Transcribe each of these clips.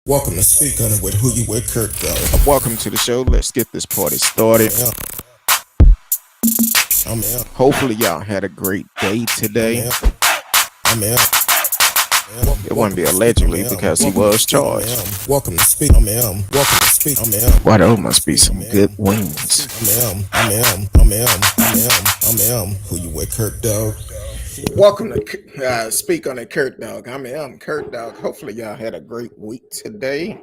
Welcome to Speak On It with Who You With Curtdog. Welcome to the show. Let's get this party started. I'm out. Hopefully, y'all had a great day today. I'm out. It wouldn't be allegedly because he was charged. Welcome to Speak. I'm out. Welcome to Speak. I'm out. Boy, those must be some good wings. I'm Who You With Curtdog. Welcome to Speak On It, Curtdog. I'm Curtdog. Hopefully, y'all had a great week today.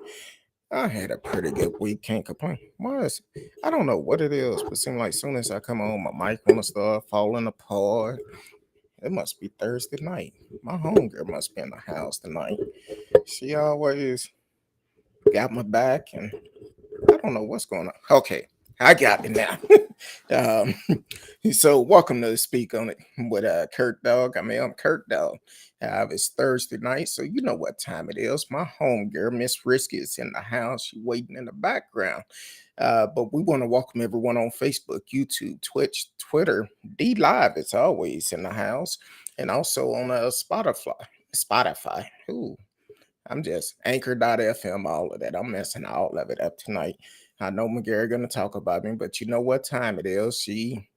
I had a pretty good week. Can't complain. I don't know what it is, but it seems like as soon as I come on, my mic wanna start falling apart. It must be Thursday night. My homegirl must be in the house tonight. She always got my back, and I don't know what's going on. Okay, I got it now. So welcome to Speak On It with Curtdog. I'm Curtdog. It's Thursday night, so you know what time it is. My homegirl, Miss RsKee, is in the house. She's waiting in the background. But we want to welcome everyone on Facebook, YouTube, Twitch, Twitter. D Live is always in the house, and also on Spotify. Ooh, I'm just Anchor.fm, all of that. I'm messing all of it up tonight. I know McGarry gonna talk about me, but you know what time it is. She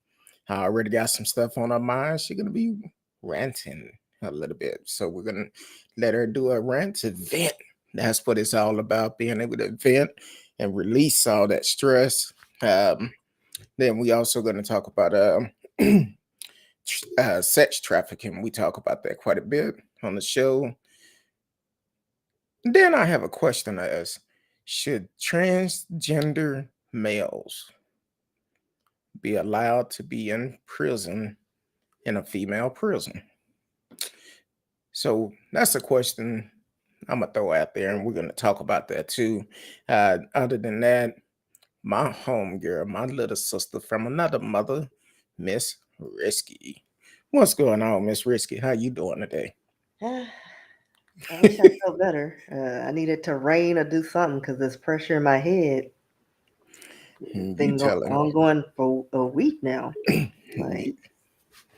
already got some stuff on her mind. She's gonna be ranting a little bit. So we're gonna let her do a rant to vent. That's what it's all about, being able to vent and release all that stress. Then we also gonna talk about sex trafficking. We talk about that quite a bit on the show. Then I have a question to ask. Should transgender males be allowed to be in prison, in a female prison? So that's a question I'm going to throw out there, and we're going to talk about that too. Other than that, my homegirl, my little sister from another mother, Miss RsKee. What's going on, Miss RsKee? How you doing today? I wish I felt better. I needed to rain or do something because there's pressure in my head. You Been telling ongoing for a week now. Like me.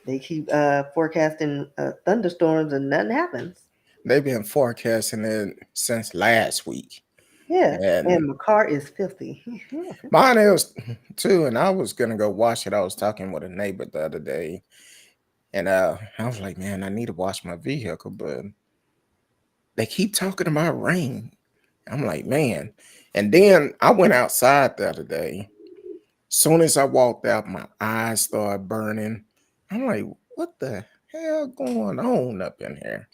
they keep forecasting thunderstorms and nothing happens. They've been forecasting it since last week. Yeah, And and my car is filthy. mine is too, and I was gonna go wash it. I was talking with a neighbor the other day, and I was like, man, I need to wash my vehicle, but they keep talking about rain. I'm like, man. And then I went outside the other day. Soon as I walked out, my eyes started burning. I'm like, what the hell going on up in here?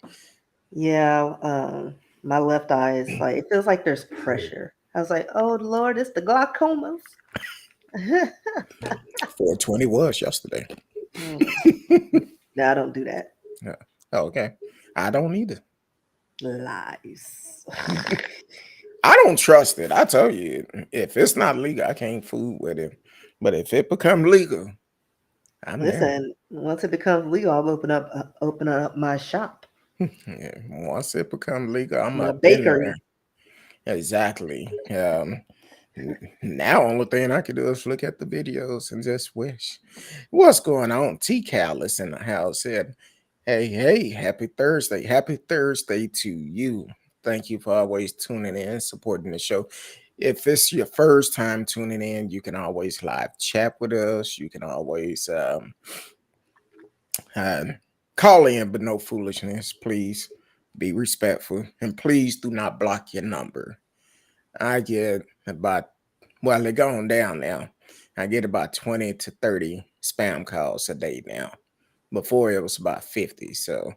Yeah, my left eye is like it feels like there's pressure. I was like, oh Lord, it's the glaucomas. 420 was yesterday. Mm, no, I don't do that. Yeah. Oh, okay. I don't either. Lies. I don't trust it. I tell you, if it's not legal, I can't fool with it. But if it become legal, I'm there. Listen, once it becomes legal, I'll open up my shop, Yeah, once it become legal, I'm my up in there. bakery. Exactly. Now, only thing I can do is look at the videos and just wish. What's going on? T. Callis in the house said, hey, happy Thursday to you. Thank you for always tuning in, supporting the show. If it's your first time tuning in, you can always live chat with us. You can always uh, call in, but no foolishness. Please be respectful, and please do not block your number. I get about, well, they're going down now. I get about 20 to 30 spam calls a day now. Before it was about 50. So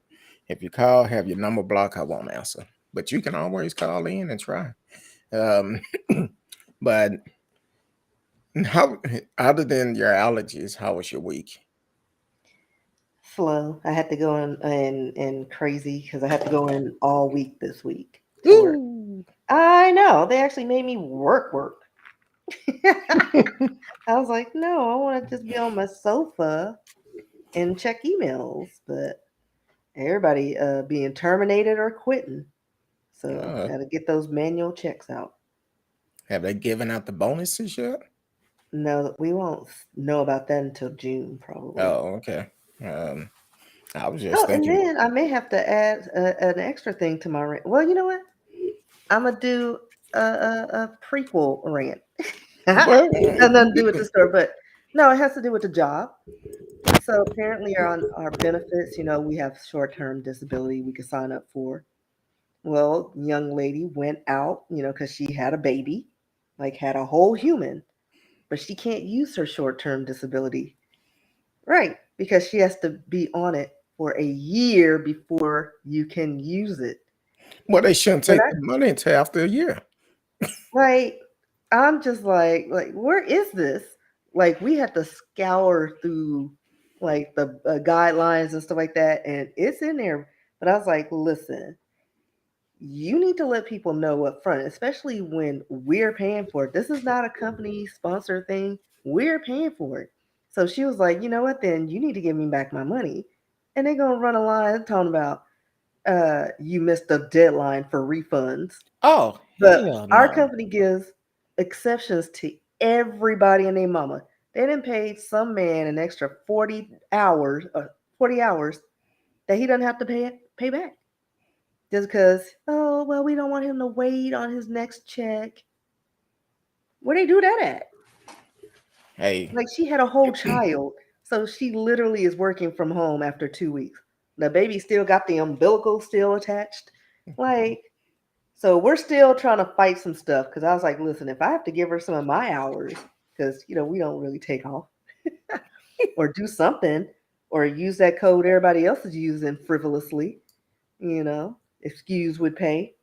if you call, have your number blocked, I won't answer. But you can always call in and try. Um, but how, other than your allergies, how was your week? Slow. I had to go in and crazy because I had to go in all week this week to work. Ooh. I know they actually made me work. I was like, no, I want to just be on my sofa and check emails, but everybody being terminated or quitting. So Uh, got to get those manual checks out. have they given out the bonuses yet? No, we won't know about that until June probably. Oh, okay. Um, I was just Oh, and thinking, then I may have to add an extra thing to my rent. Well, you know what? I'm gonna do a prequel rant. Well, Has nothing to do with the story, but no, it has to do with the job. So apparently, on our benefits, we have short-term disability we could sign up for. Well, young lady went out, because she had a baby, like had a whole human, but she can't use her short-term disability, right? Because she has to be on it for a year before you can use it. well, they shouldn't So take the money until after a year. like, I'm just like, where is this? Like, we had to scour through like the guidelines and stuff like that, and it's in there. But I was like, listen, you need to let people know up front, especially when we're paying for it. This is not a company sponsored thing. We're paying for it. So she was like, you know what, then you need to give me back my money. And they're gonna run a line talking about you missed the deadline for refunds. Oh, But hell our no. company gives exceptions to everybody and their mama. They didn't pay some man an extra 40 hours that he doesn't have to pay back. Just because, oh, well, we don't want him to wait on his next check. Where they do that at? Hey, Like, she had a whole child. So she literally is working from home after 2 weeks. The baby still got the umbilical still attached. Like, so we're still trying to fight some stuff because I was like, listen, if I have to give her some of my hours, because we don't really take off or do something or use that code everybody else is using frivolously, excuse would pay.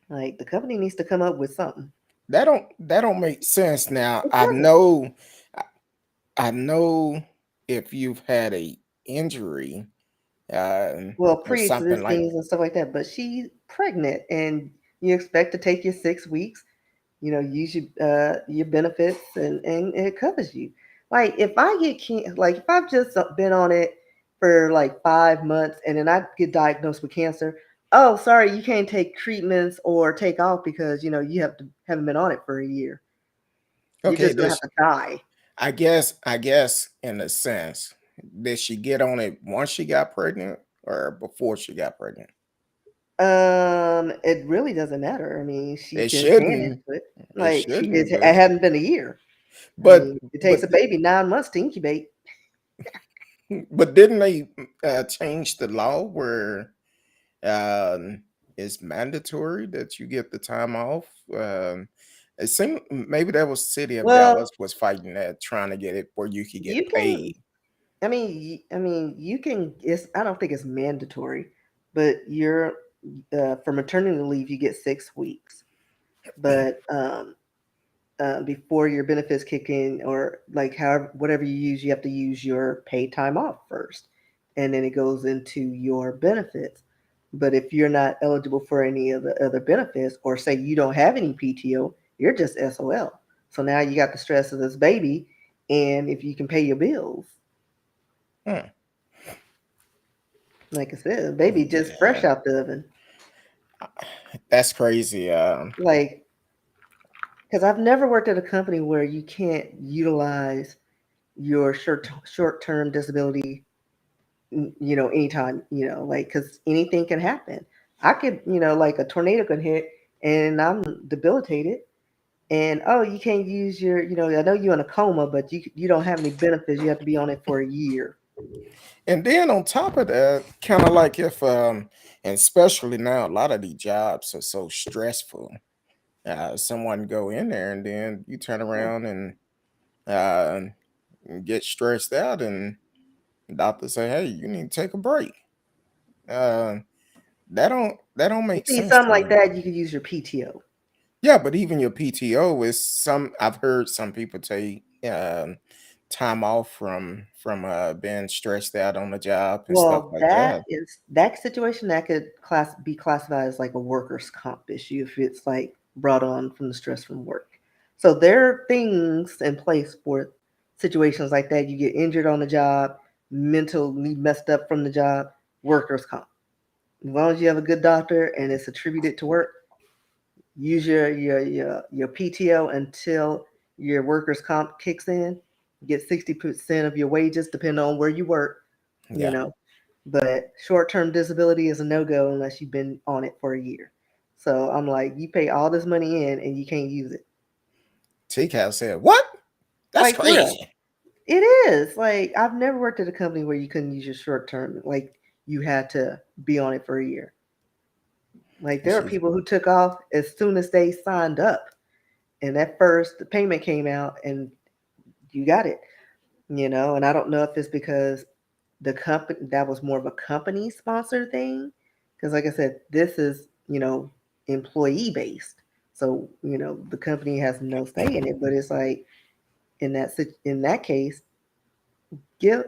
Like the company needs to come up with something. that don't make sense. Now It I doesn't. know, I I know if you've had a injury, Well, or something like. pre-existings and stuff like that, but she's pregnant and you expect to take your 6 weeks, use your benefits and it covers you. Like if I get like if I've just been on it for like 5 months and then I get diagnosed with cancer, oh sorry, you can't take treatments or take off because you haven't been on it for a year. You're Okay, just gonna have this, to die. I guess in a sense, did she get on it once she got pregnant or before she got pregnant? It really doesn't matter. I mean, she It just ran shouldn't. into it. It Like shouldn't, it hadn't been a year. I but mean, it takes but a baby 9 months to incubate. but didn't they change the law where it's mandatory that you get the time off? It seemed maybe that was city of Well, Dallas was fighting that, trying to get it where you could get you can. paid. I mean, you can. It's. I don't think it's mandatory, but you're for maternity leave you get 6 weeks, but before your benefits kick in or like however whatever you use, you have to use your paid time off first, and then it goes into your benefits. But if you're not eligible for any of the other benefits, or say you don't have any PTO, you're just SOL. So now you got the stress of this baby, and if you can pay your bills, Hmm. like I said, the baby just fresh Yeah, out the oven. that's crazy. Like, because I've never worked at a company where you can't utilize your short term disability, anytime, like, because anything can happen. I could, like a tornado can hit and I'm debilitated. And oh, you can't use your, I know you're in a coma, but you don't have any benefits. You have to be on it for a year. And then on top of that, kind of like if and especially now, a lot of these jobs are so stressful. Someone go in there and then you turn Yeah. around uh, and get stressed out, and the doctor say, "Hey, you need to take a break." Uh, that don't make See, sense something to like me. that, you could use your PTO. Yeah, but even your PTO is some. I've heard some people take time off from being stressed out on the job and stuff Well, like that. that situation that could be classified as like a workers' comp issue if it's like brought on from the stress from work. So there are things in place for situations like that. You get injured on the job, mentally messed up from the job, workers' comp. As long as you have a good doctor and it's attributed to work, use your PTO until your workers' comp kicks in. Get 60% of your wages, depending on where you work. You Yeah. know, but short term disability is a no go unless you've been on it for a year. So I'm like, you pay all this money in and you can't use it. T-Cal said, "What? That's Like for real. crazy." It is. Like I've never worked at a company where you couldn't use your short term. Like you had to be on it for a year. Like And there are she's people who took off as soon as they signed up. And at first the payment came out and you got it. And I don't know if it's because the company that was more of a company sponsored thing. Because like I said, this is, employee based. So, the company has no say in it, but it's like in that case, give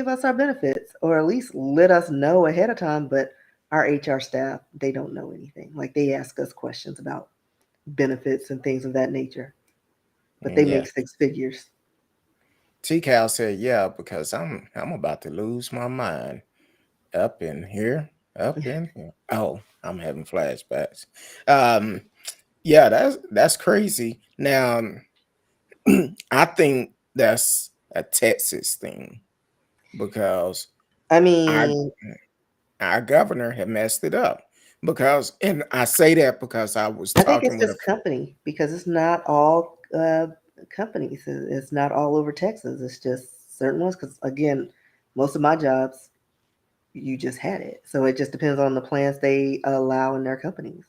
us our benefits or at least let us know ahead of time. But our HR staff, they don't know anything. Like they ask us questions about benefits and things of that nature, but they yeah. make six figures. T-Cal said, "Yeah, because I'm about to lose my mind up in here, up in here." Oh, I'm having flashbacks. Um, yeah, that's crazy. Now, I think that's a Texas thing because I our mean, our governor had messed it up. Because, and I say that because I was I think it's talking with a just company because it's not all companies. It's not all over Texas. It's just certain ones. Because again, most of my jobs, you just had it. So it just depends on the plans they allow in their companies.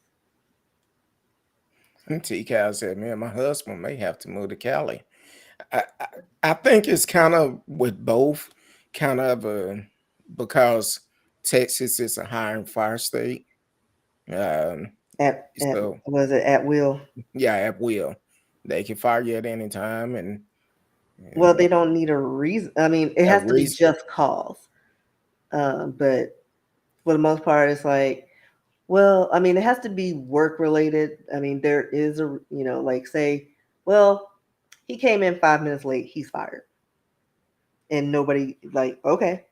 T-Cal said, "Me and my husband may have to move to Cali." I, I, I think it's kind of with both, kind of because Texas is a hiring fire state. Um, At so was it at will? yeah, at will, they can fire you at any time, Well, and they don't need a reason. I mean, it a has to be reason. just cause. But for the most part, it's like, well, I mean, it has to be work related. I mean, there is like say, well, he came in 5 minutes late, he's fired. And nobody like, okay.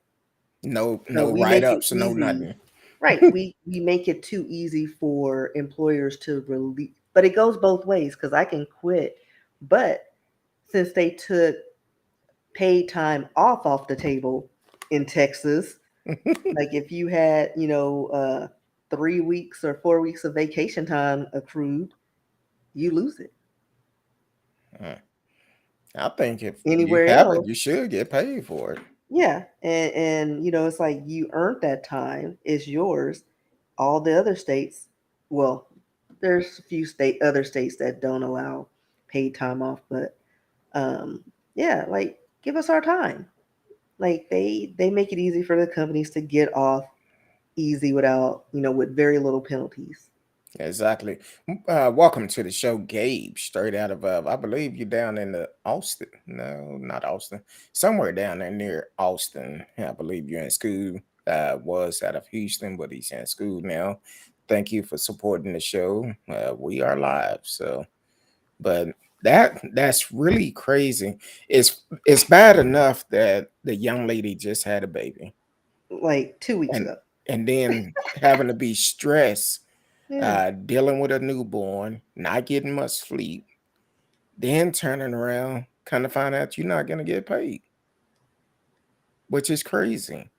No, So no we write make it ups, no easy. nothing. Right. We make it too easy for employers to release, but it goes both ways because I can quit. But since they took paid time off the table in Texas, like if you had, 3 weeks or 4 weeks of vacation time accrued, you lose it. Uh, I think if you Anywhere have it, else, you should get paid for it. yeah. And it's like you earned that time, it's yours. All the other states, well, there's a few other states that don't allow paid time off, but um yeah, like give us our time. Like they make it easy for the companies to get off easy without, with very little penalties. Exactly. Welcome to the show, Gabe. Straight out of, I believe you're down in the Austin. No, not Austin. Somewhere down there near Austin. I believe you're in school. Was out of Houston, but he's in school now. Thank you for supporting the show. We are live, so but that's really crazy. It's bad enough that the young lady just had a baby, Like 2 weeks and ago. and then having to be stressed, Yeah. dealing with a newborn, not getting much sleep, then turning around, kind of find out you're not gonna get paid, which is crazy.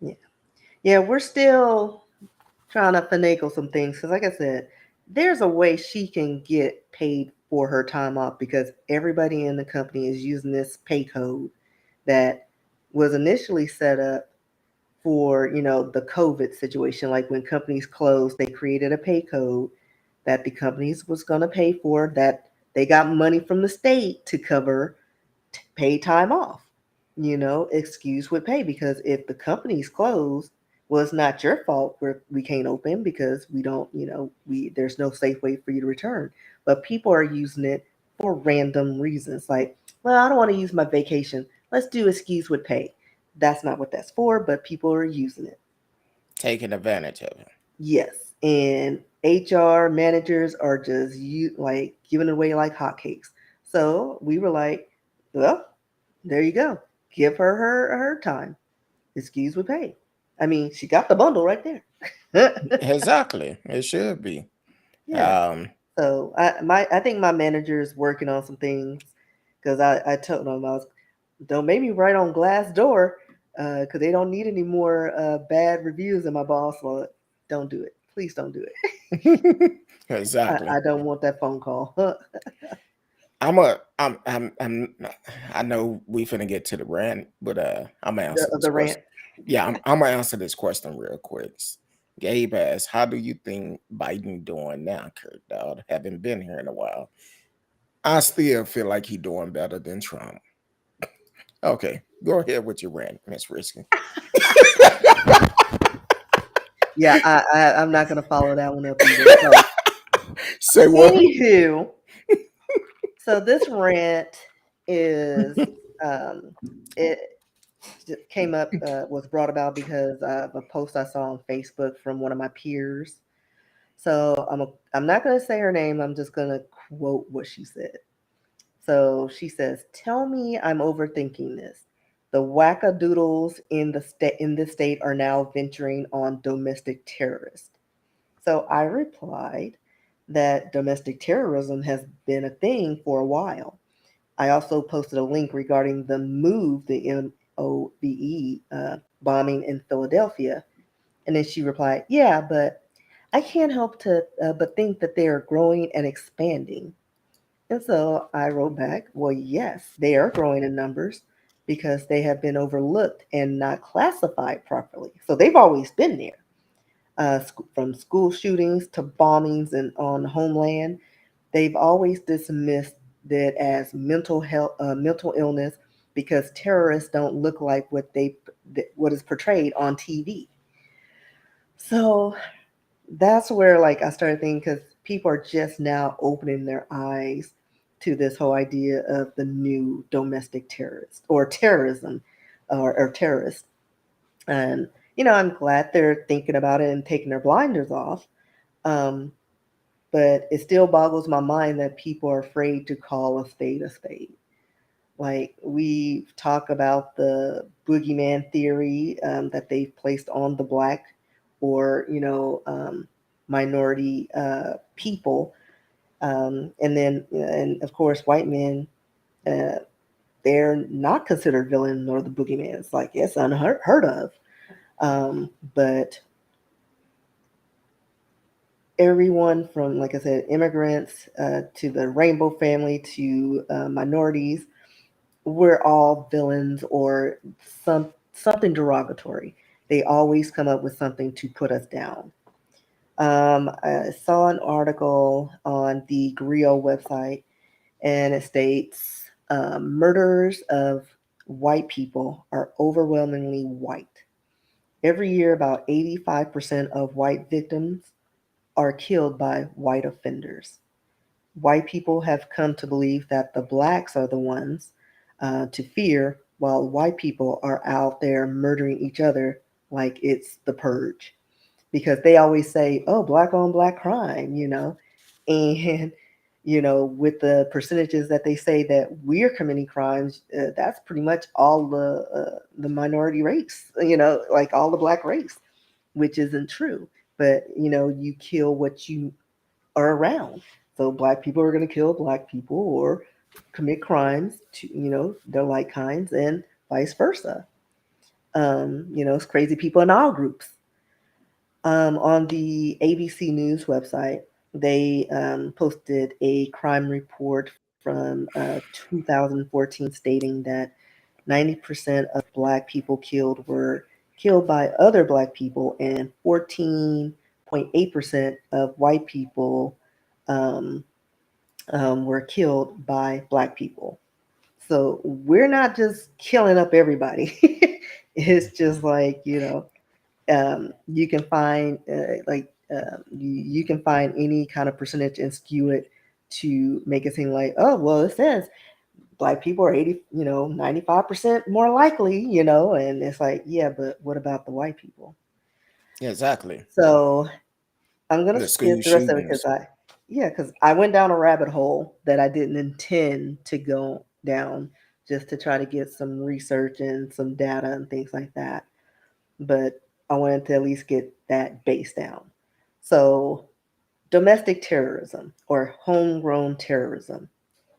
Yeah. Yeah, we're still trying to finagle some things because, like I said, there's a way she can get paid for her time off because everybody in the company is using this pay code that was initially set up for the COVID situation. Like when companies closed, they created a pay code that the companies was going to pay for, that they got money from the state to cover pay time off, excuse with pay. Because if the company's closed, well, it's not your fault we can't open because we don't, there's no safe way for you to return. But people are using it for random reasons. Like, well, I don't want to use my vacation. Let's do excuse with pay. That's not what that's for, but people are using it. Taking advantage of it. Yes. And HR managers are just like giving it away like hotcakes. So we were like, well, there you go. Give her time. Excuse with pay. I mean, she got the bundle right there. Exactly, it should be. Yeah. Um, So I think my manager is working on some things because I told him I was don't make me write on Glassdoor because they don't need any more bad reviews of my boss. Well, don't do it, Please don't do it. Exactly. I don't want that phone call. I'm I know we finna get to the rant, but I'm gonna answer this The rant. question. Yeah, I'm gonna answer this question real quick. Gabe asks, how do you think Biden doing now, Kurt Dowd? Haven't been here in a while. I still feel like he doing better than Trump. Okay, go ahead with your rant, Miss Risky. Yeah, I'm not gonna follow that one up either. So, Say what? anywho, so this rant is um, it came up was brought about because of a post I saw on Facebook from one of my peers. So I'm not gonna say her name. I'm just gonna quote what she said. So she says, "Tell me I'm overthinking this. The wackadoodles in the state are now venturing on domestic terrorists." So I replied that domestic terrorism has been a thing for a while. I also posted a link regarding the move, the MOVE bombing in Philadelphia, and then she replied, "Yeah, but I can't help to but think that they are growing and expanding." And so I wrote back, well, yes, they are growing in numbers because they have been overlooked and not classified properly. So they've always been there, from school shootings to bombings and on homeland. They've always dismissed it as mental health, mental illness, because terrorists don't look like what is portrayed on TV. So that's where like I started thinking, because people are just now opening their eyes to this whole idea of the new domestic terrorist or terrorism, or terrorist. And I'm glad they're thinking about it and taking their blinders off. Um, but it still boggles my mind that people are afraid to call a spade a spade. Like we talk about the boogeyman theory, that they've placed on the black or minority people, and then and of course white men. Uh, they're not considered villain nor the boogeyman. It's like it's unheard of. But everyone from, like I said, immigrants to the rainbow family to minorities, we're all villains or something derogatory. They always come up with something to put us down. I saw an article on the Griot website, and it states murderers of white people are overwhelmingly white. Every year, about 85% of white victims are killed by white offenders. White people have come to believe that the blacks are the ones to fear, while white people are out there murdering each other like it's the purge. Because they always say, oh, black on black crime, and with the percentages that they say that we're committing crimes, that's pretty much all the minority race, like all the black race, which isn't true. But you kill what you are around. So black people are going to kill black people or commit crimes to their like kinds, and vice versa. It's crazy people in all groups. On the ABC News website, they posted a crime report from 2014 stating that 90% of black people killed were killed by other black people, and 14.8% of white people um, were killed by black people. So we're not just killing up everybody. It's just like, you can find you can find any kind of percentage and skew it to make it seem like, oh well, it says black people are 80, 95% more likely, and it's like, yeah, but what about the white people? Yeah, exactly. So I'm gonna The school skip the rest of it shootings. because I went down a rabbit hole that I didn't intend to go down, just to try to get some research and some data and things like that. But I wanted to at least get that base down. So, domestic terrorism or homegrown terrorism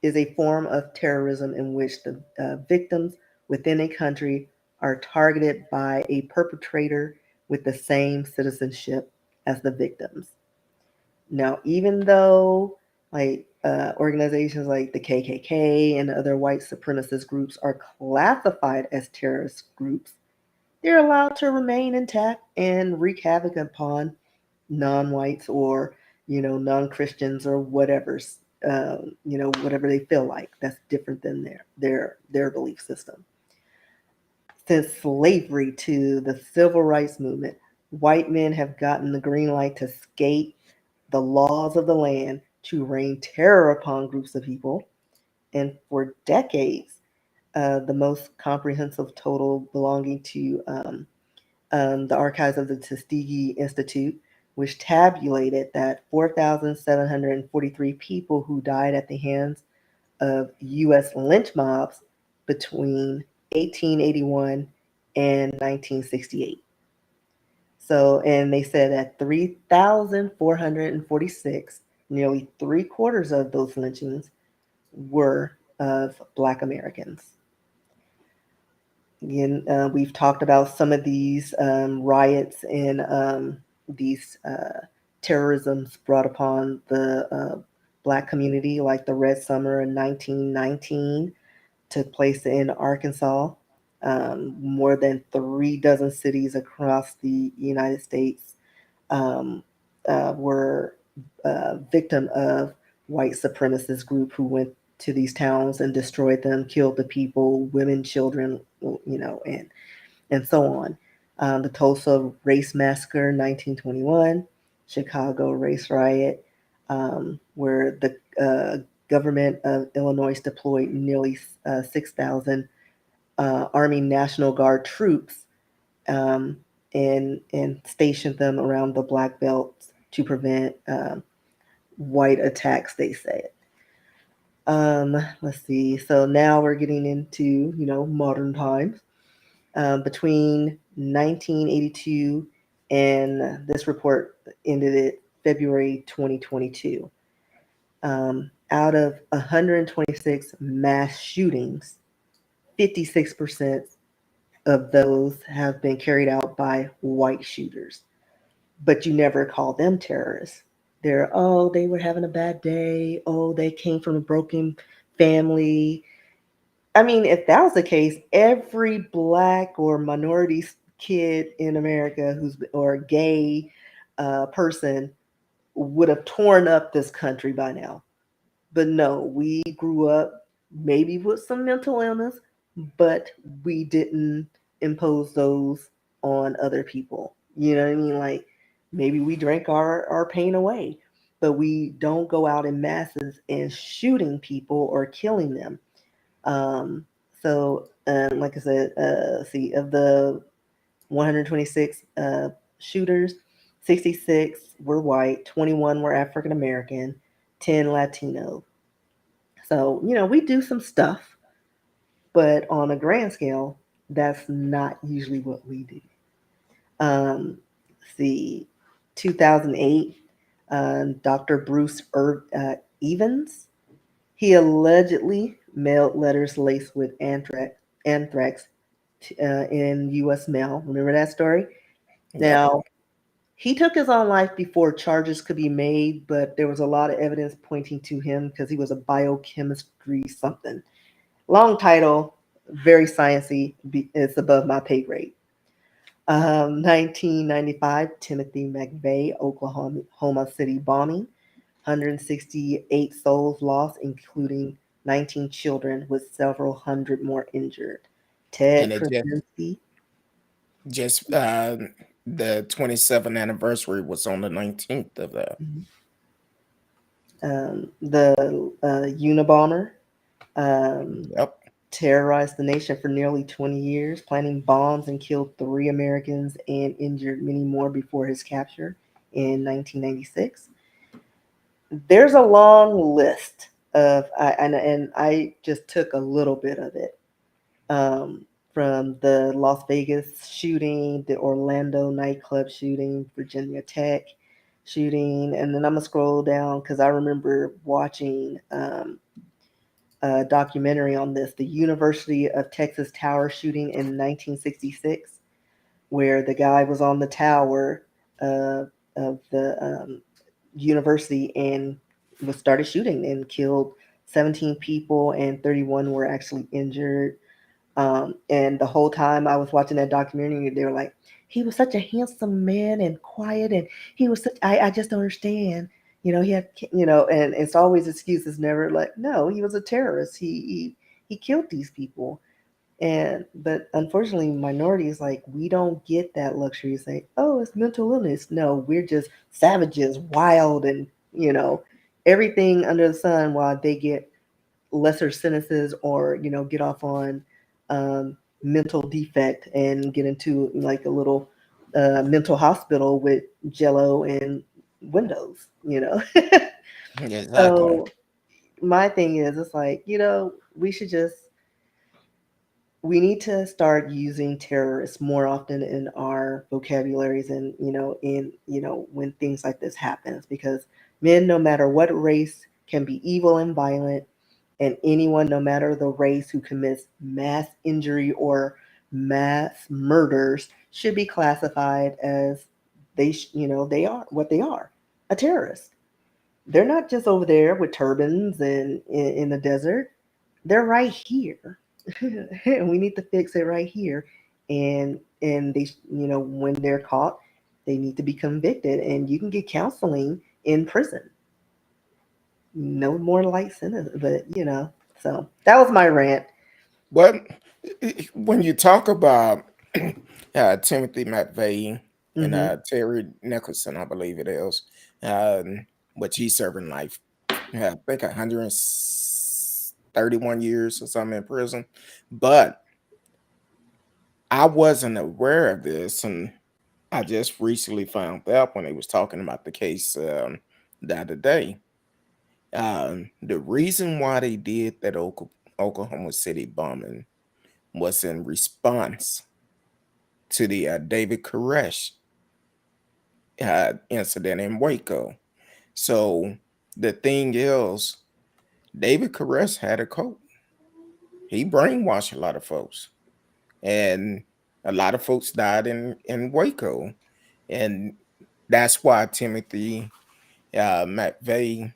is a form of terrorism in which the victims within a country are targeted by a perpetrator with the same citizenship as the victims. Now, even though organizations like the KKK and other white supremacist groups are classified as terrorist groups, they're allowed to remain intact and wreak havoc upon non-whites or non-Christians or whatever they feel like that's different than their belief system. Since slavery to the civil rights movement, white men have gotten the green light to skate the laws of the land to rain terror upon groups of people. And for decades, the most comprehensive total belonging to the archives of the Tuskegee Institute, which tabulated that 4,743 people who died at the hands of U.S. lynch mobs between 1881 and 1968. So, and they said that 3,446, nearly three quarters of those lynchings, were of Black Americans. Again, we've talked about some of these riots and these terrorisms brought upon the Black community, like the Red Summer in 1919 took place in Arkansas. More than 3 dozen cities across the United States um, were victim of white supremacist group who went to these towns and destroyed them, killed the people, women, children, and so on. The Tulsa Race Massacre, 1921, Chicago Race Riot, where the government of Illinois deployed nearly 6,000 Army National Guard troops um, and stationed them around the Black Belts to prevent white attacks, they said. Let's see. So now we're getting into, modern times. Between 1982 and this report ended it February 2022. Out of 126 mass shootings, 56% of those have been carried out by white shooters. But you never call them terrorists. They were having a bad day. Oh, they came from a broken family. I mean, if that was the case, every black or minority kid in America or gay person would have torn up this country by now. But no, we grew up maybe with some mental illness, but we didn't impose those on other people. You know what I mean? Like maybe we drank our pain away, but we don't go out in masses and shooting people or killing them. Um, like I said, see, of the 126 shooters, 66 were white, 21 were African American, 10 Latino. So, we do some stuff, but on a grand scale, that's not usually what we do. See, 2008, Dr. Bruce Evans, he allegedly mailed letters laced with anthrax in U.S. mail. Remember that story? Yep. Now, he took his own life before charges could be made, but there was a lot of evidence pointing to him because he was a biochemistry something. Long title, very sciencey. It's above my pay grade. 1995, Timothy Mcveigh, Oklahoma City bombing. 168 souls lost, including 19 children, with several hundred more injured. Ted And it Krasinski. just the 27th anniversary was on the 19th of that. The Unabomber um, Yep. terrorized the nation for nearly 20 years, planting bombs and killed 3 Americans and injured many more before his capture in 1996. There's a long list and I just took a little bit of it um, from the Las Vegas shooting, the Orlando nightclub shooting, Virginia Tech shooting, and then I'm gonna scroll down because I remember watching a documentary on this, the University of Texas Tower shooting in 1966, where the guy was on the tower the university and was started shooting and killed 17 people and 31 were actually injured. And the whole time I was watching that documentary, they were like, he was such a handsome man and quiet, and he was such. I just don't understand. He had, and it's always excuses. Never like, no, he was a terrorist. He killed these people. And but unfortunately, minorities like we don't get that luxury. Say, oh, it's mental illness. No, we're just savages, wild, and everything under the sun. While they get lesser sentences or get off on um, mental defect and get into like a little mental hospital with jello and windows. Exactly. So my thing is, it's like we should just we need to start using terrorists more often in our vocabularies and in when things like this happens, because men, no matter what race, can be evil and violent, and anyone, no matter the race, who commits mass injury or mass murders should be classified as they are what they are, a terrorist. They're not just over there with turbans and in the desert. They're right here. And we need to fix it right here. And they, when they're caught, they need to be convicted, and you can get counseling in prison. No more light sentence, but so that was my rant. But when you talk about Timothy McVeigh and Hmm. Terry Nicholson, I believe it is, um, which he's serving life, I think 131 years or something in prison. But I wasn't aware of this, and I just recently found out when they was talking about the case the other day. The reason why they did that Oklahoma City bombing was in response to the David Koresh incident in Waco. So the thing is, David Koresh had a code. He brainwashed a lot of folks, and a lot of folks died in Waco, and that's why Timothy McVeigh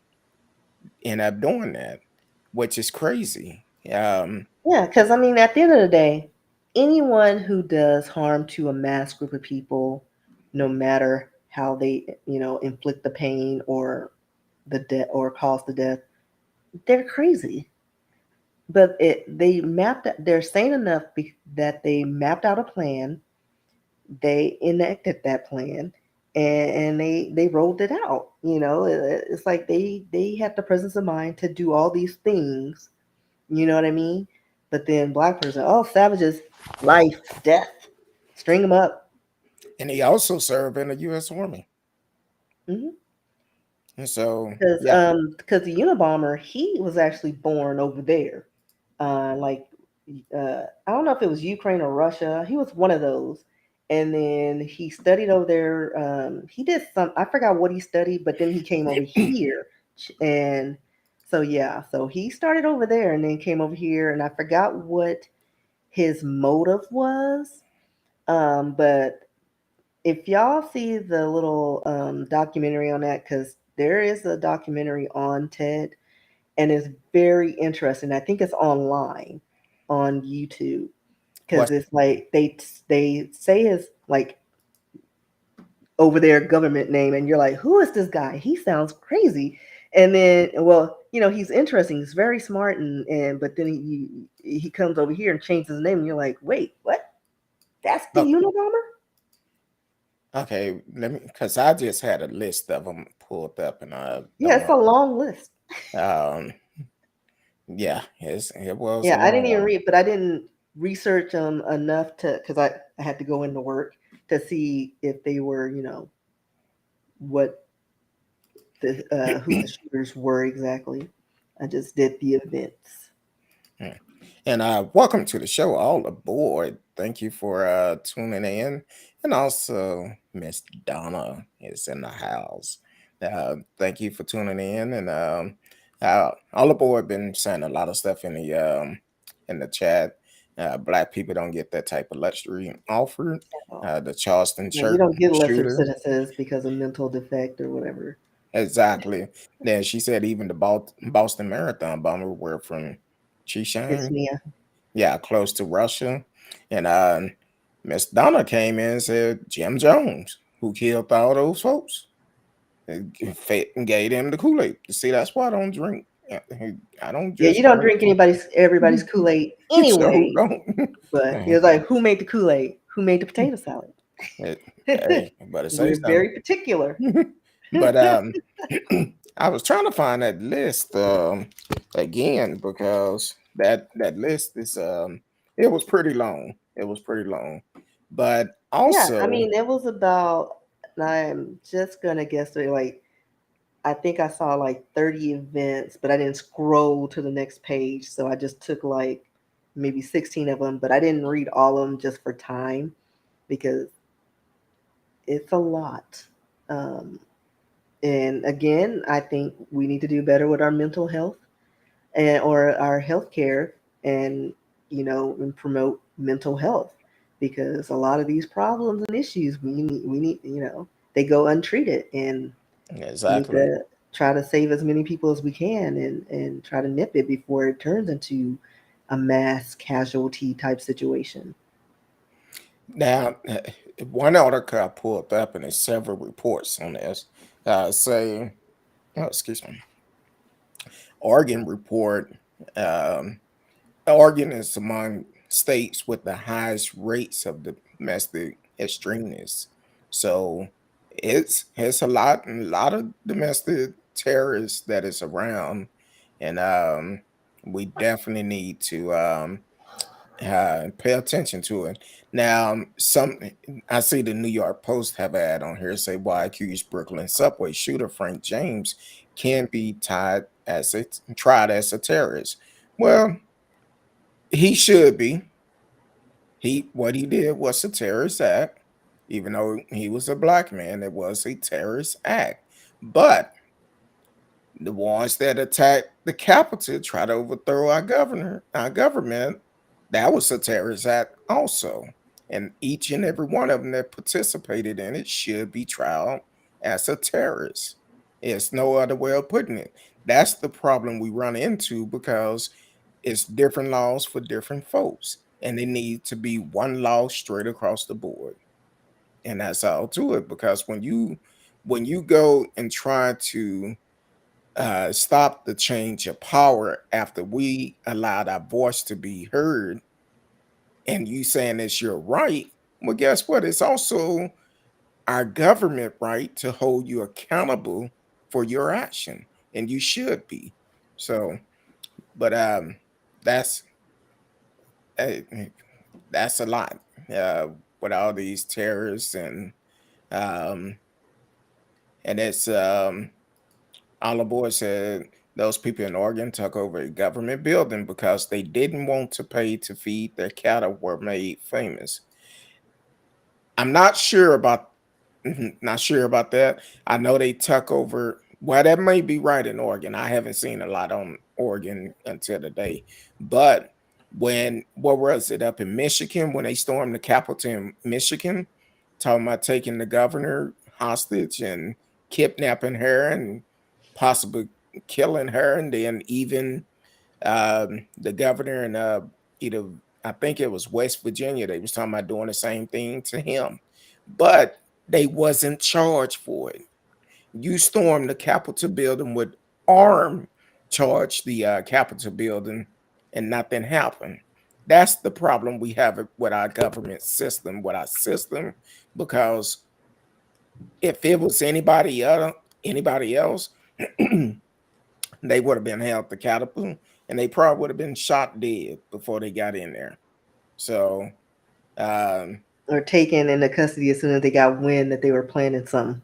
ended up doing that, which is crazy. Yeah, because I mean, at the end of the day, anyone who does harm to a mass group of people, no matter how they, inflict the pain or the death or cause the death, they're crazy. But they're sane enough that they mapped out a plan, they enacted that plan, and they rolled it out. It's like they had the presence of mind to do all these things. You know what I mean? But then black person, oh, savages, life, death, string them up. and he also served in the U.S. Army, Hmm. and so Because yeah. the Unabomber, he was actually born over there. Like I don't know if it was Ukraine or Russia. He was one of those. And then he studied over there. He did some, I forgot what he studied, but then he came over here. And so, yeah, so he started over there and then came over here. And I forgot what his motive was. But if y'all see the little documentary on that, because there is a documentary on Ted, and it's very interesting. I think it's online on YouTube, because What? it's like they say his like over there government name, and you're like, who is this guy? He sounds crazy. And then, well, he's interesting. He's very smart, and but then he comes over here and changes his name, and you're like, wait, what? That's the Oh, Unabomber? okay, let me, because I just had a list of them pulled up, and I Yeah, don't it's want. a long list. Yeah, it was a Yeah, I didn't long even one. read, but I didn't research them enough to because I had to go into work to see if they were, what the who the shooters were exactly. I just did the events. Mm. And welcome to the show, all aboard. Thank you for tuning in. And also, Miss Donna is in the house. Thank you for tuning in. And all aboard been saying a lot of stuff in the chat. Black people don't get that type of luxury offered. Oh, The Charleston yeah, you church don't get lesser shooter. sentences because of mental defect or whatever. Exactly. Then she said even the Boston Marathon bomber were from Chishan, Chechnya. yeah, close to Russia. And Miss Donna came in and said Jim Jones, who killed all those folks, and gave them the Kool-Aid. See, that's why I don't drink. I don't Yeah, you just don't drink. drink everybody's Kool-Aid So anyway. don't. But it was like, who made the Kool-Aid? Who made the potato salad? Hey, but it say We're something. very particular. But I was trying to find that list again because that list is it was pretty long. It was pretty long. But Yeah, I also, mean, it was about, I'm just gonna guess it, like, I think I saw like 30 events, but I didn't scroll to the next page. So I just took like maybe 16 of them, but I didn't read all of them just for time because it's a lot. Um, and again, I think we need to do better with our mental health and or our health care and and promote mental health because a lot of these problems and issues we need they go untreated, and we need exactly. to try to save as many people as we can and try to nip it before it turns into a mass casualty type situation. Now, one article I pulled up, and there's several reports on this, say, oh, excuse me, Oregon report. Um, Oregon is among states with the highest rates of domestic extremeness. So it's a lot of domestic terrorists that is around, and we definitely need to pay attention to it. Now, some I see the New York Post have an ad on here say why accused Brooklyn subway shooter Frank James can be tried as a terrorist. Well, he should be. What he did was a terrorist act, even though he was a black man. It was a terrorist act, but the ones that attacked the Capitol, try to overthrow our government, that was a terrorist act also. And each and every one of them that participated in it should be tried as a terrorist. It's no other way of putting it. That's the problem we run into because it's different laws for different folks, and they need to be one law straight across the board. And that's all to it. Because when you go and try to stop the change of power after we allowed our voice to be heard, and you saying it's your right, well, guess what? It's also our government right to hold you accountable for your action, and you should be. So, but that's uh, that's a lot uh, with all these terrorists um, and it's all the boys said those people in Oregon took over a government building because they didn't want to pay to feed their cattle were made famous. I'm not sure about not sure about that. I know they took over. Well, that may be right in Oregon. I haven't seen a lot on Oregon until today. But when what was it up in Michigan when they stormed the Capitol in Michigan, talking about taking the governor hostage and kidnapping her and possibly killing her, and then even the governor in either I think it was West Virginia. They was talking about doing the same thing to him, but they wasn't charged for it. You stormed the Capitol building with armed charge the Capitol building, and nothing happened. That's the problem we have with our government system, with our system, because if it was anybody else, they would have been held accountable, and they probably would have been shot dead before they got in there. So, um, Or taken into custody as soon as they got wind that they were planning something.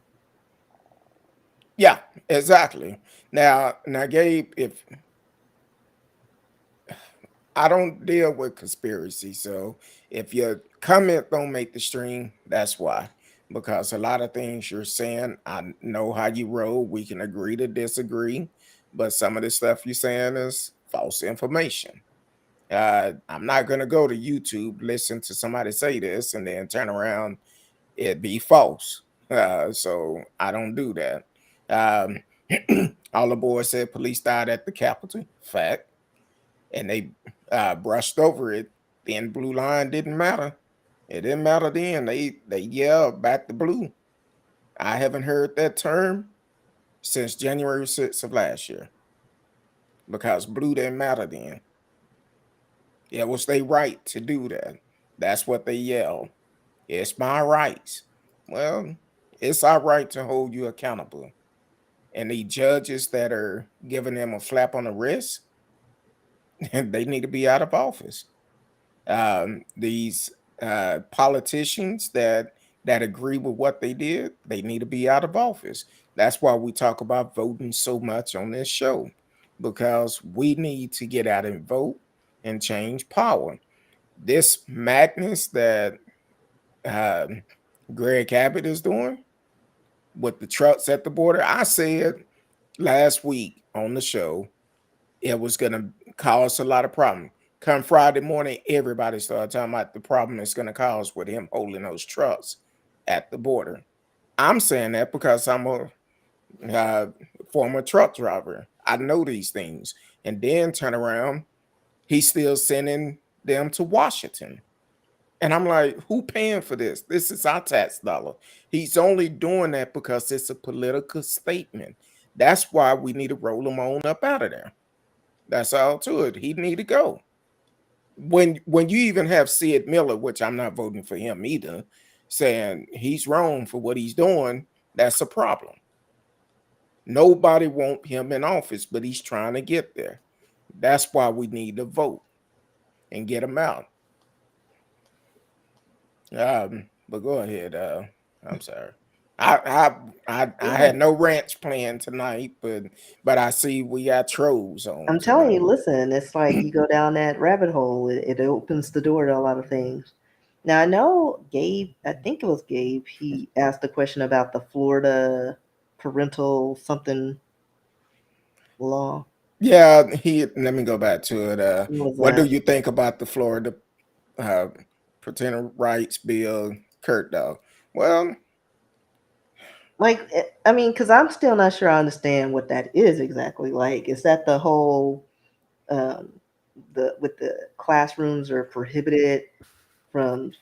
yeah, exactly. Now, Gabe, if I don't deal with conspiracy, so if your comment don't make the stream, that's why. Because a lot of things you're saying, I know how you roll. We can agree to disagree, but some of the stuff you're saying is false information. I'm not gonna go to YouTube, listen to somebody say this, and then turn around it be false. So I don't do that. Um, all the boys said police died at the Capitol. Fact, and they brushed over it. Then blue line didn't matter. It didn't matter then. They yelled back the blue. I haven't heard that term since January 6th of last year because blue didn't matter then. It was their right to do that. That's what they yelled. It's my rights. Well, it's our right to hold you accountable. And the judges that are giving them a slap on the wrist, they need to be out of office. These politicians that agree with what they did, they need to be out of office. That's why we talk about voting so much on this show, because we need to get out and vote and change power. This madness that um, Greg Abbott is doing with the trucks at the border, I said last week on the show, it was going to cause a lot of problems. Come Friday morning, everybody started talking about the problem it's going to cause with him holding those trucks at the border. I'm saying that because I'm a uh, former truck driver. I know these things. And then turn around, he's still sending them to Washington. And I'm like, who paying for this? This is our tax dollar. He's only doing that because it's a political statement. That's why we need to roll him on up out of there. That's all to it. He need to go. When you even have Sid Miller, which I'm not voting for him either, saying he's wrong for what he's doing, that's a problem. Nobody want him in office, but he's trying to get there. That's why we need to vote and get him out. But go ahead. I'm sorry. I Yeah. had no rants planned tonight, but I see we got trolls on I'm telling you, tonight. listen, it's like you go down that rabbit hole, it opens the door to a lot of things. Now, I know Gabe, I think it was Gabe, he asked a question about the Florida parental something law. Yeah, let me go back to it. What was What do that? you think about the Florida uh parental rights bill, Curtdog? Well, Like, I mean, because I'm still not sure I understand what that is exactly. Like, is that the whole, um, the with the classrooms are prohibited from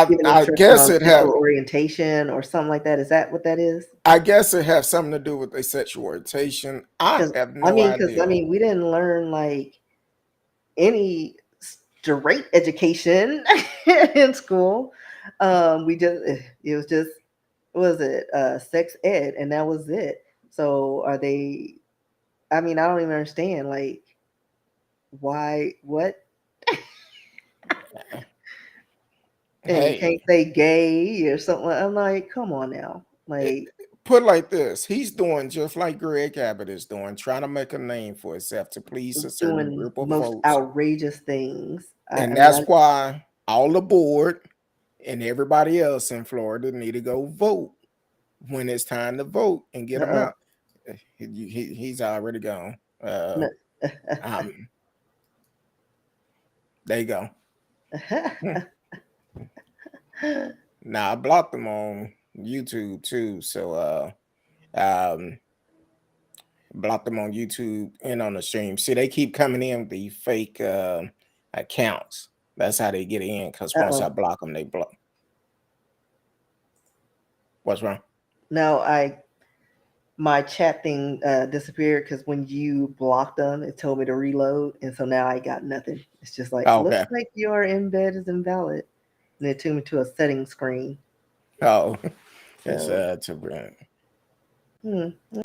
giving I instruction guess on it sexual have orientation or something like that? Is that what that is? I guess it has something to do with their sexual orientation. I Because have no because I idea. mean, we didn't learn like any straight education in school. We just it was just what was it sex ed, and that was it. So are they? I mean, I don't even understand. Like, why? What? And you Hey, can't say gay or something. I'm like, come on now. it, Like, put like this, he's doing just like Greg Abbott is doing, trying to make a name for himself to please a certain doing group of most folks. outrageous things. I And mean, that's why all the board and everybody else in Florida need to go vote when it's time to vote and get him uh-oh. out. He's already gone. Um, there you go. Now I blocked them on YouTube too, so um, blocked them on YouTube and on the stream. See, they keep coming in with the fake accounts. That's how they get in. Because once I Uh-oh. block them, they block. What's wrong? No, my chat thing disappeared because when you blocked them, it told me to reload, and so now I got nothing. It's just like Oh, looks okay. like your embed is invalid, and it took me to a settings screen. Oh, it's So, to Brent.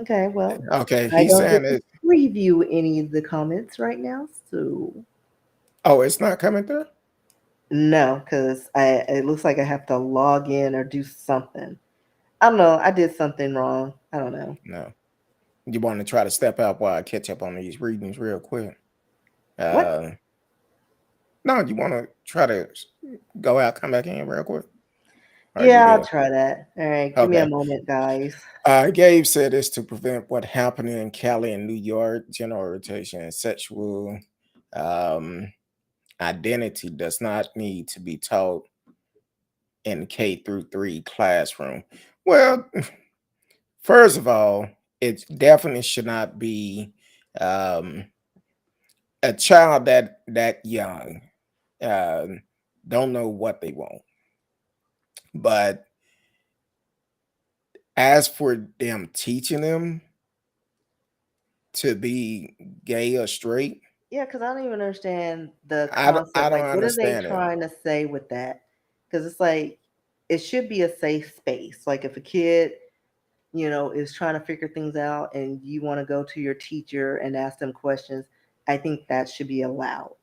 okay, well, Okay, I he's don't saying get to it. preview any of the comments right now, so Oh, it's not coming through. no, because I it looks like I have to log in or do something. I don't know. I did something wrong. I don't know. No. You want to try to step out while I catch up on these readings real quick? What? Uh, no, you want to try to go out, come back in real quick? Are you Yeah, I'll there? try that. All right, give me a Okay. moment, guys. Gabe said it's to prevent what happened in Cali and New York. General rotation and sexual um, identity does not need to be taught in K through 3 classroom. Well, first of all, it definitely should not be um, a child that young. Um, don't know what they want. But as for them teaching them to be gay or straight, Yeah, because I don't even understand the I concept. don't Like, what are they understand it. trying to say with that? Because it's like it should be a safe space. Like, if a kid, is trying to figure things out and you want to go to your teacher and ask them questions, I think that should be allowed.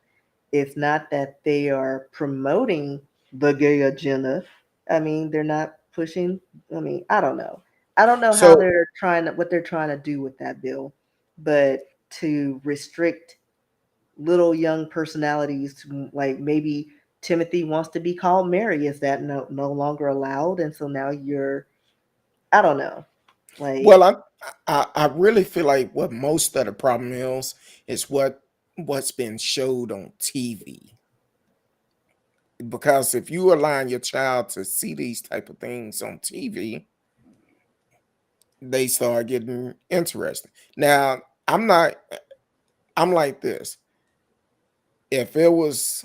It's not that they are promoting the gay agenda. I mean, they're not pushing. I mean, I don't know. I don't know how So, what they're trying to do with that bill, but to restrict little young personalities to, like, maybe Timothy wants to be called Mary. Is that no longer allowed? And so now I don't know. well, Like, I really feel like what most of the problem is what's been showed on TV. Because if you allow your child to see these type of things on TV, they start getting interested. Now, I'm not. I'm like this. If it was,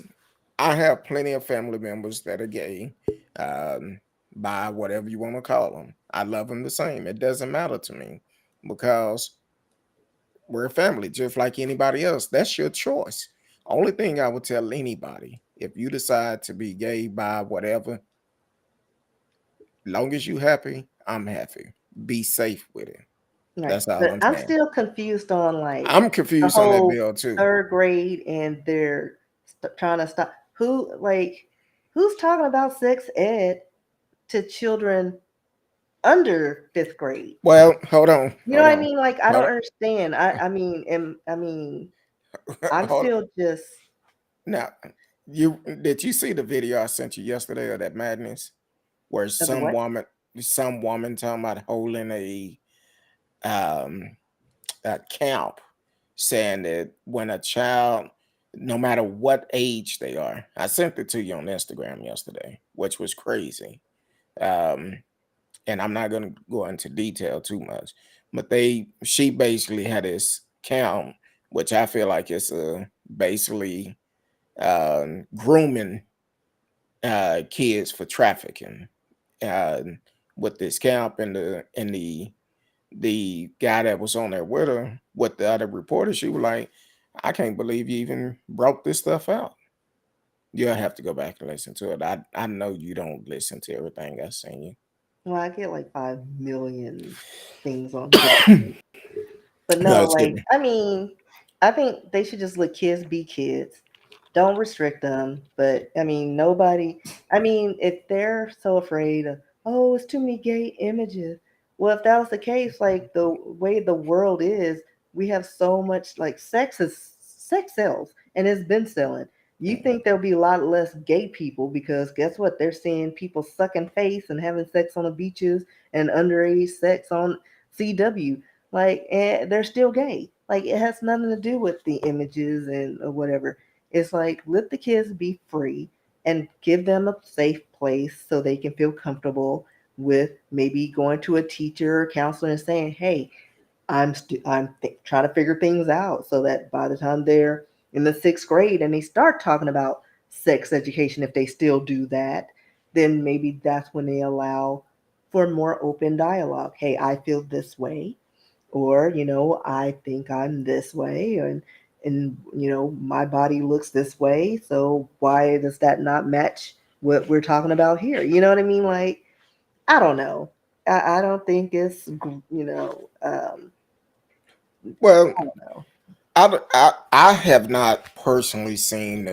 I have plenty of family members that are gay, um, by whatever you want to call them. I love them the same. It doesn't matter to me because we're a family, just like anybody else. That's your choice. Only thing I would tell anybody, if you decide to be gay, by whatever, long as you happy, I'm happy. Be safe with it. right. That's all But I'm I'm saying. still confused on, like, I'm the confused on that whole bill too. third grade and they're trying to stop who's talking about sex ed to children under fifth grade. Well, hold on, You know hold what I on, mean? Like, I don't hold understand. I mean, on, I'm hold on. still just Now, you did you see the video I sent you yesterday of that madness where of the what? some woman talking about holding um a camp, saying that when a child, no matter what age they are, I sent it to you on Instagram yesterday, which was crazy. Um, and I'm not gonna go into detail too much, but she basically had this camp, which I feel like it's basically grooming kids for trafficking, uh, with this camp, and the guy that was on there with her, with the other reporters, she was like, I can't believe you even brought this stuff out. You'll have to go back and listen to it. I know you don't listen to everything I send Well, I get like 5 million things on different you. things. But No, no, excuse like, me. I mean, I think they should just let kids be kids. Don't restrict them. But I mean, if they're so afraid of, oh, it's too many gay images. Well, if that was the case, like the way the world is, we have so much, like, sex sells and it's been selling. You think there'll be a lot less gay people because guess what? They're seeing people sucking face and having sex on the beaches and underage sex on CW, like, and they're still gay. Like, it has nothing to do with the images and or whatever. It's like, let the kids be free and give them a safe place so they can feel comfortable with maybe going to a teacher or counselor and saying, hey, trying to figure things out, so that by the time they're in the sixth grade and they start talking about sex education, if they still do that, then maybe that's when they allow for more open dialogue. Hey, I feel this way, or I think I'm this way, and my body looks this way, so why does that not match what we're talking about here? You know what I mean? Like, I don't know. I don't think it's Well, I don't know. I have not personally seen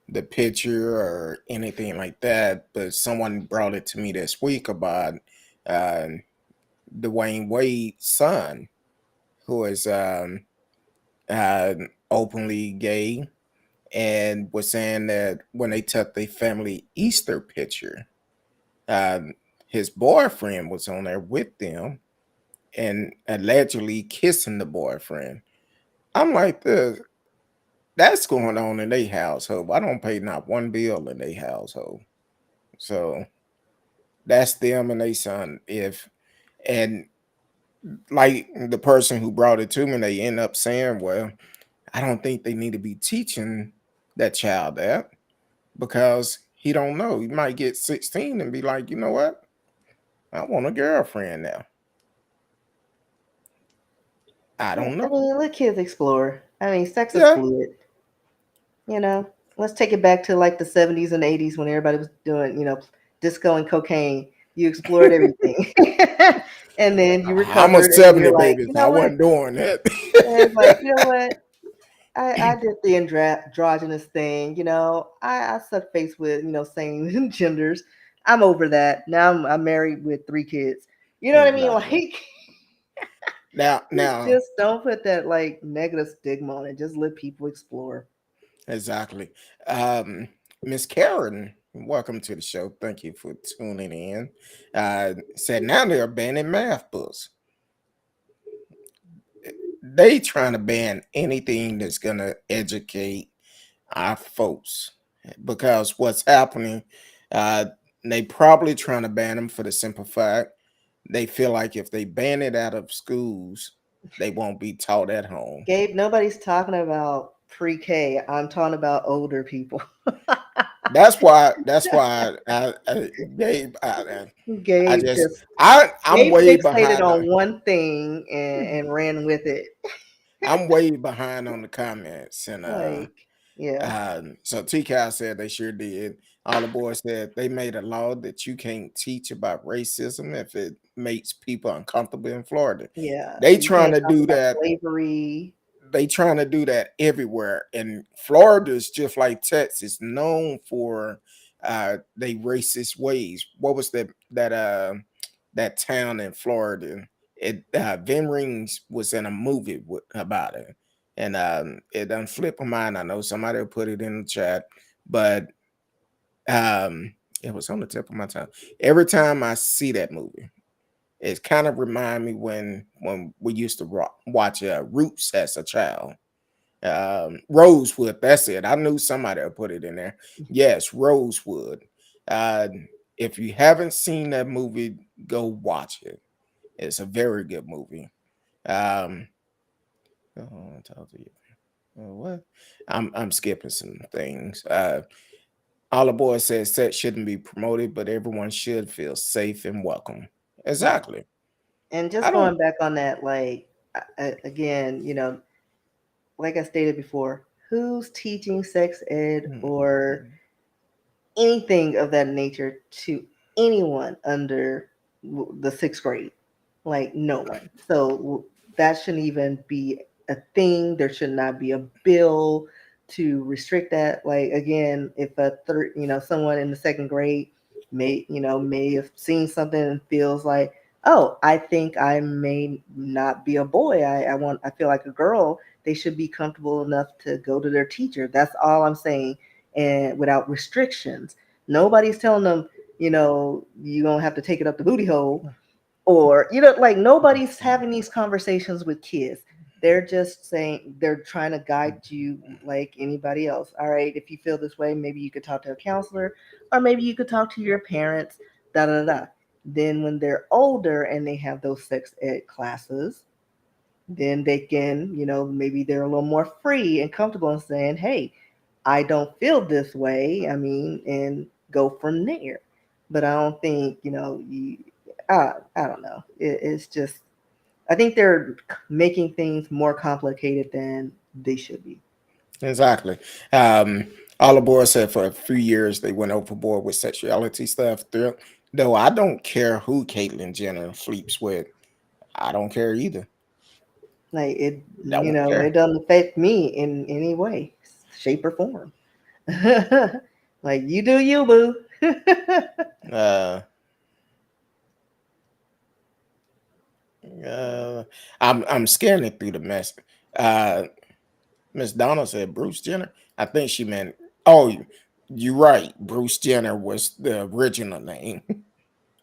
the picture or anything like that, but someone brought it to me this week about uh, Dwayne Wade's son, who is uh, openly gay, and was saying that when they took the family Easter picture, Uh, his boyfriend was on there with them and allegedly kissing the boyfriend. I'm like, that's going on in their household. I don't pay not one bill in their household. So that's them and they son. If and like the person who brought it to me, they end up saying, well, I don't think they need to be teaching that child that because he don't know. He might get 16 and be like, you know what? I want a girlfriend now. I Yeah, don't I know. mean, let kids explore. I mean, sex is Yeah. fluid. You know, let's take it back to like the 70s and 80s when everybody was doing, disco and cocaine. You explored everything. And then you I'm a recovered and you're 70 like, baby, you so I know what? wasn't doing that. And it's like, you know what? I did the androgynous thing, I sucked face with, same genders. I'm over that. Now I'm married with 3 kids. You know what I mean? Exactly. Like, Now, just don't put that like negative stigma on it. Just let people explore. exactly. Um, Miss Karen, welcome to the show. Thank you for tuning in. Said now they're banning math books. They trying to ban anything that's gonna educate our folks because what's happening, uh, they probably trying to ban them for the simple fact they feel like if they ban it out of schools, they won't be taught at home. Gabe, nobody's talking about pre-K. I'm talking about older people. That's why. That's why. Gabe, I Gabe just, just I'm Gabe way fixated behind on on. one thing and ran with it. I'm way behind on the comments, and Like, yeah, so TCal said they sure did. All the boys said they made a law that you can't teach about racism if it makes people uncomfortable in Florida. yeah. They You trying can't to talk do about that. slavery. They trying to do that everywhere, and Florida is just like Texas, known for they racist ways. What was that town in Florida? It Vin Rings was in a movie about it, and it done flip my mind. I know somebody will put it in the chat, but it was on the tip of my tongue. Every time I see that movie, it kind of remind me when we used to watch Roots as a child. Rosewood, that's it. I knew somebody would put it in there. Yes, Rosewood. Uh, if you haven't seen that movie, go watch it. It's a very good movie. Um, oh, I told you. What? I'm skipping some things. All the boy says sex shouldn't be promoted, but everyone should feel safe and welcome. Right. Exactly. And I just don't. going back on that, like, again, like I stated before, who's teaching sex ed or anything of that nature to anyone under the 6th grade? Like, no one. So that shouldn't even be a thing. There should not be a bill to restrict that. Like, again, if someone in the 2nd grade may have seen something and feels like, oh, I think I may not be a boy. I feel like a girl. They should be comfortable enough to go to their teacher. That's all I'm saying, and without restrictions. Nobody's telling them, you don't have to take it up the booty hole, or like, nobody's having these conversations with kids. They're just saying, they're trying to guide you like anybody else. All right, if you feel this way, maybe you could talk to a counselor, or maybe you could talk to your parents. Da da da. Then when they're older and they have those sex ed classes, then they can, maybe they're a little more free and comfortable in saying, hey, I don't feel this way. I mean, and go from there. But I don't think, I don't know. It's just, I think they're making things more complicated than they should be. Exactly. Um, all the boys said for a few years they went overboard with sexuality stuff. Though I don't care who Caitlyn Jenner sleeps with. I don't care either. Like, Don't it care. doesn't affect me in any way, shape, or form. Like, you do you, boo. Uh, I'm scanning through the mess. Uh, Miss Donna said Bruce Jenner. I think she meant. Oh, you're right. Bruce Jenner was the original name.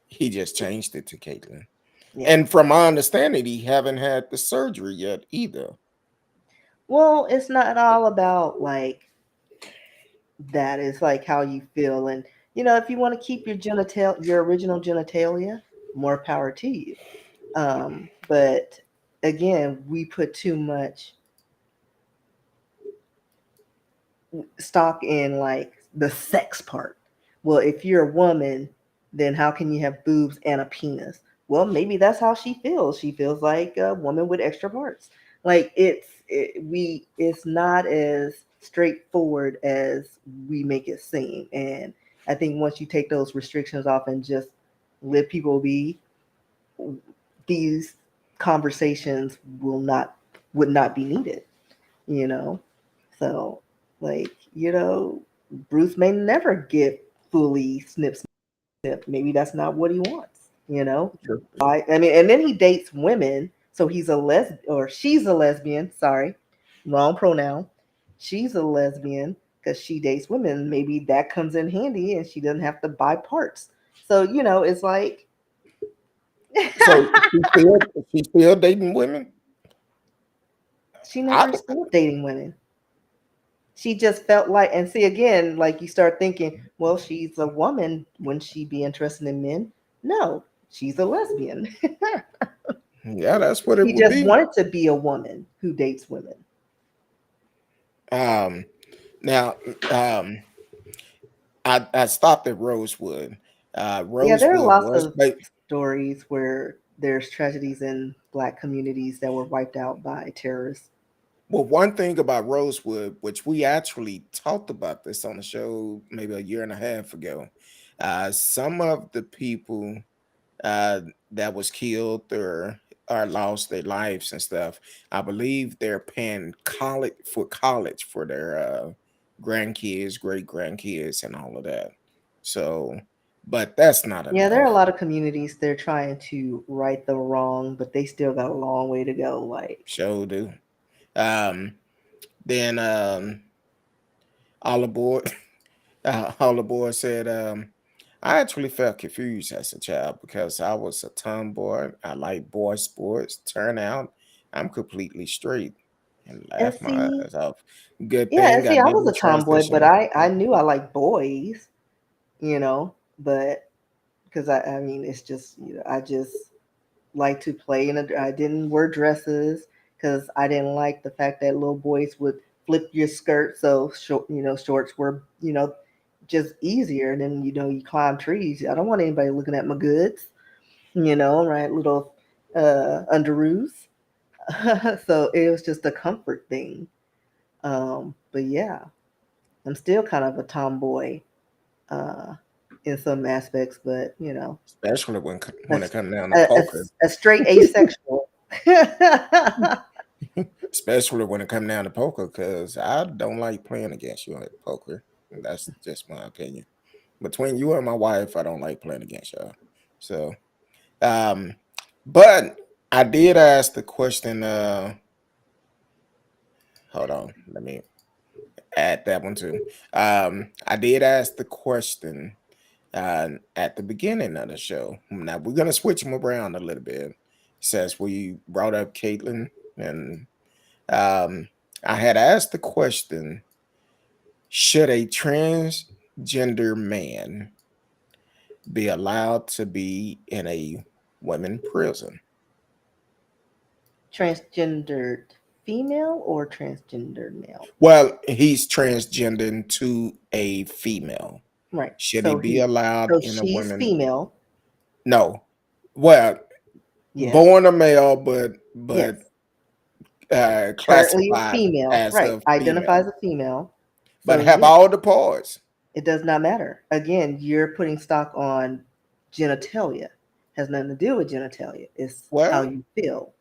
He just changed it to Caitlin. Yeah. And from my understanding, he haven't had the surgery yet either. Well, it's not all about like that. It's like how you feel, and if you want to keep your original genitalia, more power to you. But again, we put too much stock in like the sex part. Well, if you're a woman, then how can you have boobs and a penis? Well, maybe that's how she feels. She feels like a woman with extra parts. Like it's not as straightforward as we make it seem. And I think once you take those restrictions off and just let people be, these conversations would not be needed, you know. So, like, Bruce may never get fully snip snip. Maybe that's not what he wants, you know. Sure. I mean, and then he dates women, so he's a or she's a lesbian. Sorry, wrong pronoun. She's a lesbian because she dates women. Maybe that comes in handy, and she doesn't have to buy parts. So it's like So she's still dating women. she I never stopped dating women. She just felt like, and see again, like you start thinking, well, she's a woman, wouldn't she be interested in men? No, she's a lesbian. yeah, that's what it She would just be. wanted to be a woman who dates women. Um, now, um, I stopped at Rosewood. Yeah, there are Rosewood lots was, of stories where there's tragedies in Black communities that were wiped out by terrorists. well, one thing about Rosewood, which we actually talked about this on the show maybe a year and a half ago, some of the people uh, that was killed or lost their lives and stuff, I believe they're paying college for their grandkids, great grandkids, and all of that. So, but that's not Yeah, there are a enough. lot of communities they're trying to right the wrong, but they still got a long way to go. Like, Show do. Um, then all aboard. All aboard said, I actually felt confused as a child because I was a tomboy. I like boy sports. Turn out, I'm completely straight and and laughed my see, ass off. Good yeah, and thing I see, I was didn't a tomboy, but transition. I knew I liked boys, but because I mean, it's just, I just like to play I didn't wear dresses because I didn't like the fact that little boys would flip your skirt. So short, shorts were, just easier. And then, you climb trees. I don't want anybody looking at my goods, right? Little underoos. So it was just a comfort thing. But yeah, I'm still kind of a tomboy uh, in some aspects, but Especially a, when it comes down to a, a, poker. a straight asexual. Especially when it comes down to poker, because I don't like playing against you at poker. That's just my opinion. Between you and my wife, I don't like playing against y'all. So, um, but I did ask the question. Hold on, let me add that one too. I did ask the question at the beginning of the show. Now we're gonna switch them around a little bit. Since we brought up Caitlin, and I had asked the question: should a transgender man be allowed to be in a women prison? Transgendered female or transgendered male? Well, he's transgendering to a female. Right. Should he be allowed So in a she's women? female. No. Well, Yes. born a male, Yes. but Currently is classified female. as Right. a Identifies female, a female. but So have yeah, all the parts. it does not matter. Again, you're putting stock on genitalia. Has nothing to do with genitalia. It's how Well, you feel.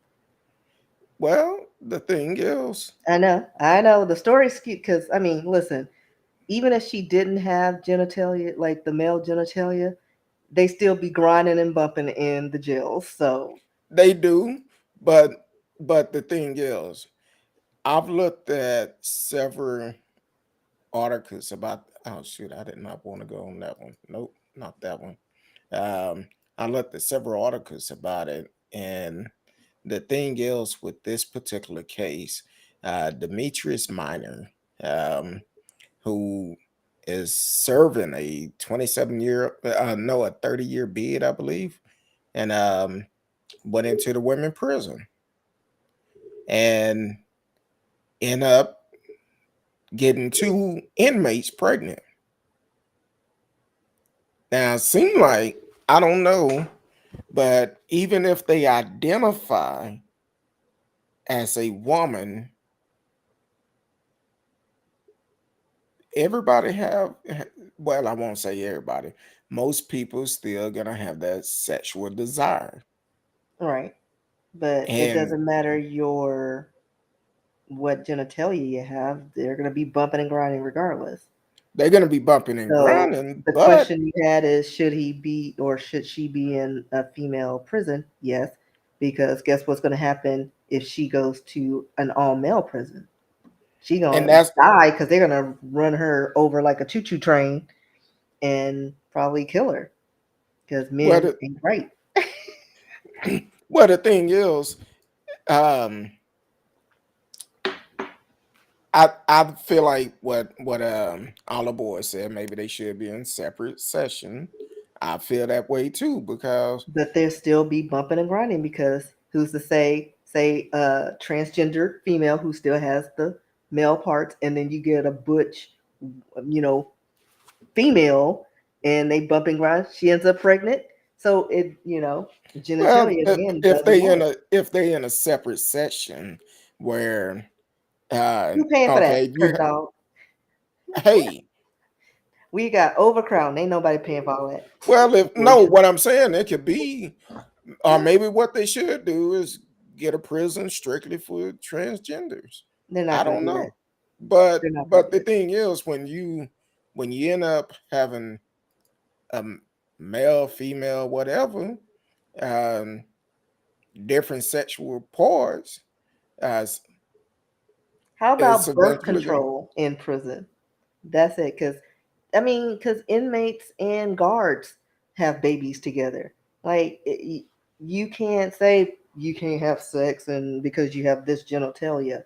the thing is, I know. I know. The story's cute because I mean, listen, even if she didn't have genitalia, like the male genitalia, they still be grinding and bumping in the jails. So they do, but the thing is, I've looked at several articles about. Oh shoot, I did not want to go on that one. Nope, not that one. I looked at several articles about it, and the thing is with this particular case, Demetrius Minor, um, who is serving a a 30-year bid, I believe, and went into the women prison and end up getting two inmates pregnant. Now, it seemed like, I don't know, but even if they identify as a woman, everybody well, I won't say everybody, most people still gonna have that sexual desire. Right. But it And doesn't matter what genitalia you have, they're gonna be bumping and grinding regardless. they're gonna be bumping and So grinding, the but question you had is, should he be or should she be in a female prison? Yes, because guess what's going to happen if she goes to an all male prison? She and gonna that's die because they're gonna run her over like a choo choo train and probably kill her because what men the, ain't right. what the thing is. um I feel like what all the boys said, maybe they should be in separate session. I feel that way too, because But there still be bumping and grinding because who's to say transgender female who still has the male parts, and then you get a butch, you know, female, and they bump and grind. She ends up pregnant. So well, genitalia again if doesn't they in matter. a separate session where Who paying for that, okay, Kurt Dog? hey, We got overcrowding. Ain't nobody paying for all that well, if no, situation. what I'm saying, it could be, or maybe what they should do is get a prison strictly for transgenders. They're I not gonna don't do that. know, but They're not gonna do the it. thing is, when you end up having a male, female, whatever, um, different sexual parts, as How it's about birth eventually going. control in prison? That's it. Because inmates and guards have babies together. Like you can't say you can't have sex and because you have this genitalia.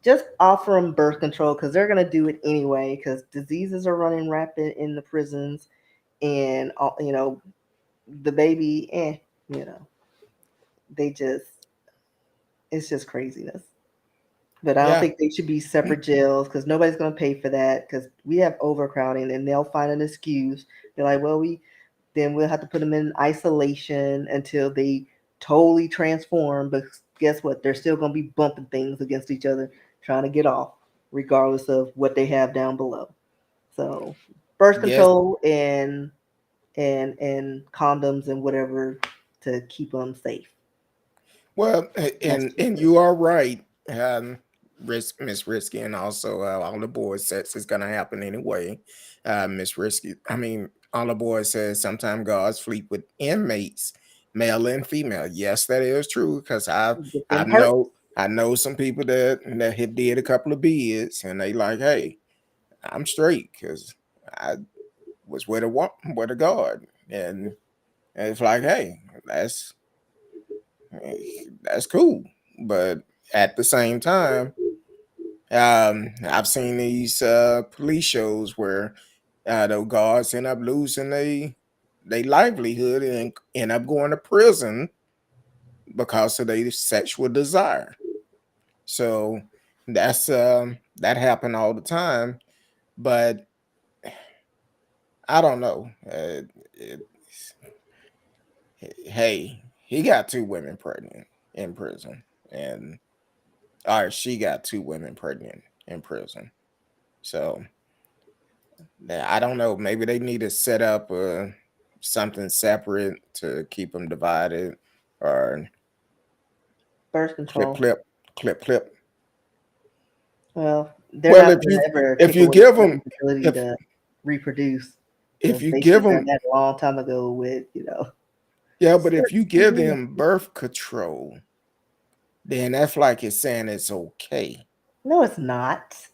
Just offer them birth control because they're gonna do it anyway. Because diseases are running rapid in the prisons, and the baby, you know, they just it's just craziness. But I don't Yeah, think they should be separate jails because nobody's going to pay for that because we have overcrowding and they'll find an excuse. They're like, well, we'll have to put them in isolation until they totally transform. But guess what? They're still going to be bumping things against each other, trying to get off, regardless of what they have down below. So, birth yes. control and condoms and whatever to keep them safe. Well, That's just and it. you are right, Miss Risky, and also all the boys says it's gonna happen anyway. Miss Risky, I mean, all the boys says sometimes guards sleep with inmates, male and female. Yes, that is true because Get I them hurt. know some people that had did a couple of bids and they like, hey, I'm straight because I was with a guard, and it's like, hey, that's cool. But at the same time, I've seen these police shows where the guards end up losing they livelihood and end up going to prison because of their sexual desire. So that happen all the time. But I don't know. It, hey, he got two women pregnant in prison, and or she got two women pregnant in prison. So yeah, I don't know. Maybe they need to set up something separate to keep them divided, or Birth clip, control. clip, clip, clip. Well, they're Well, not going to ever if take you away give them women's ability if to reproduce if because you they should give have done them that a long time ago with, yeah, but if you give certain. them birth control, then that's like it's saying it's okay. No, it's not.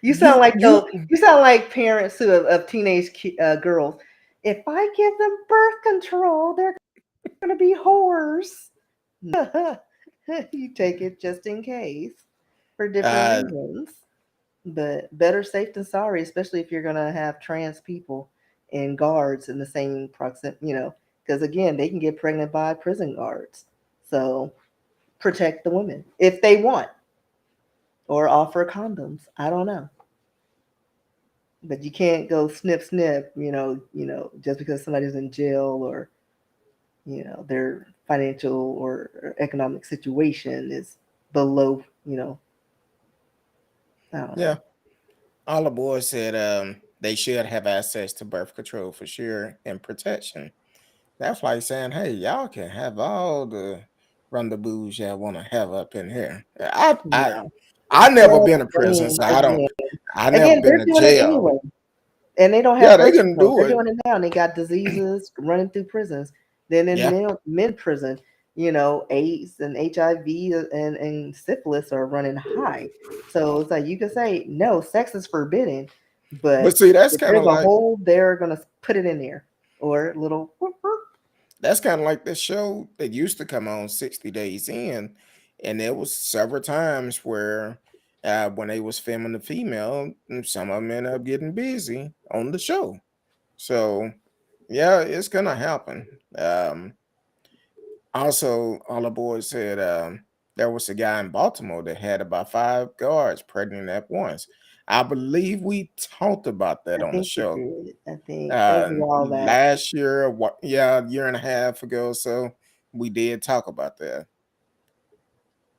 You sound You like you those. You sound like parents of teenage girls. if I give them birth control, they're going to be whores. You take it just in case for different Uh, reasons. But better safe than sorry, especially if you're going to have trans people and guards in the same proximity, because again, they can get pregnant by prison guards. So protect the women if they want or offer condoms. I don't know. But you can't go snip snip, just because somebody's in jail or their financial or economic situation is below, I don't yeah, know. all the boys said they should have access to birth control for sure and protection. That's like saying, hey, y'all can have all the rendezvous y'all want to have up in here. Yeah. I never Well, been to I prison, mean, so again, I never again, been they're to doing it jail. anyway. And they don't Yeah, have they birth can control. do They're it. doing it now. And they got diseases running through prisons. Then in Yeah. men prison, AIDS and HIV and syphilis are running high. So it's like you can say no, sex is forbidden, But but see, that's if kind of there's a like hole, they're gonna put it in there or little. Whoop, whoop. this show that used to come on 60 Days In, and there was several times where when they was filming the female, some of them ended up getting busy on the show. So yeah, it's gonna happen. Also, all the boys said there was a guy in Baltimore that had about 5 guards pregnant at once. I believe we talked about that I on the think you show did. I think it was a while back. last year. What? Yeah, a year and a half ago. So we did talk about that.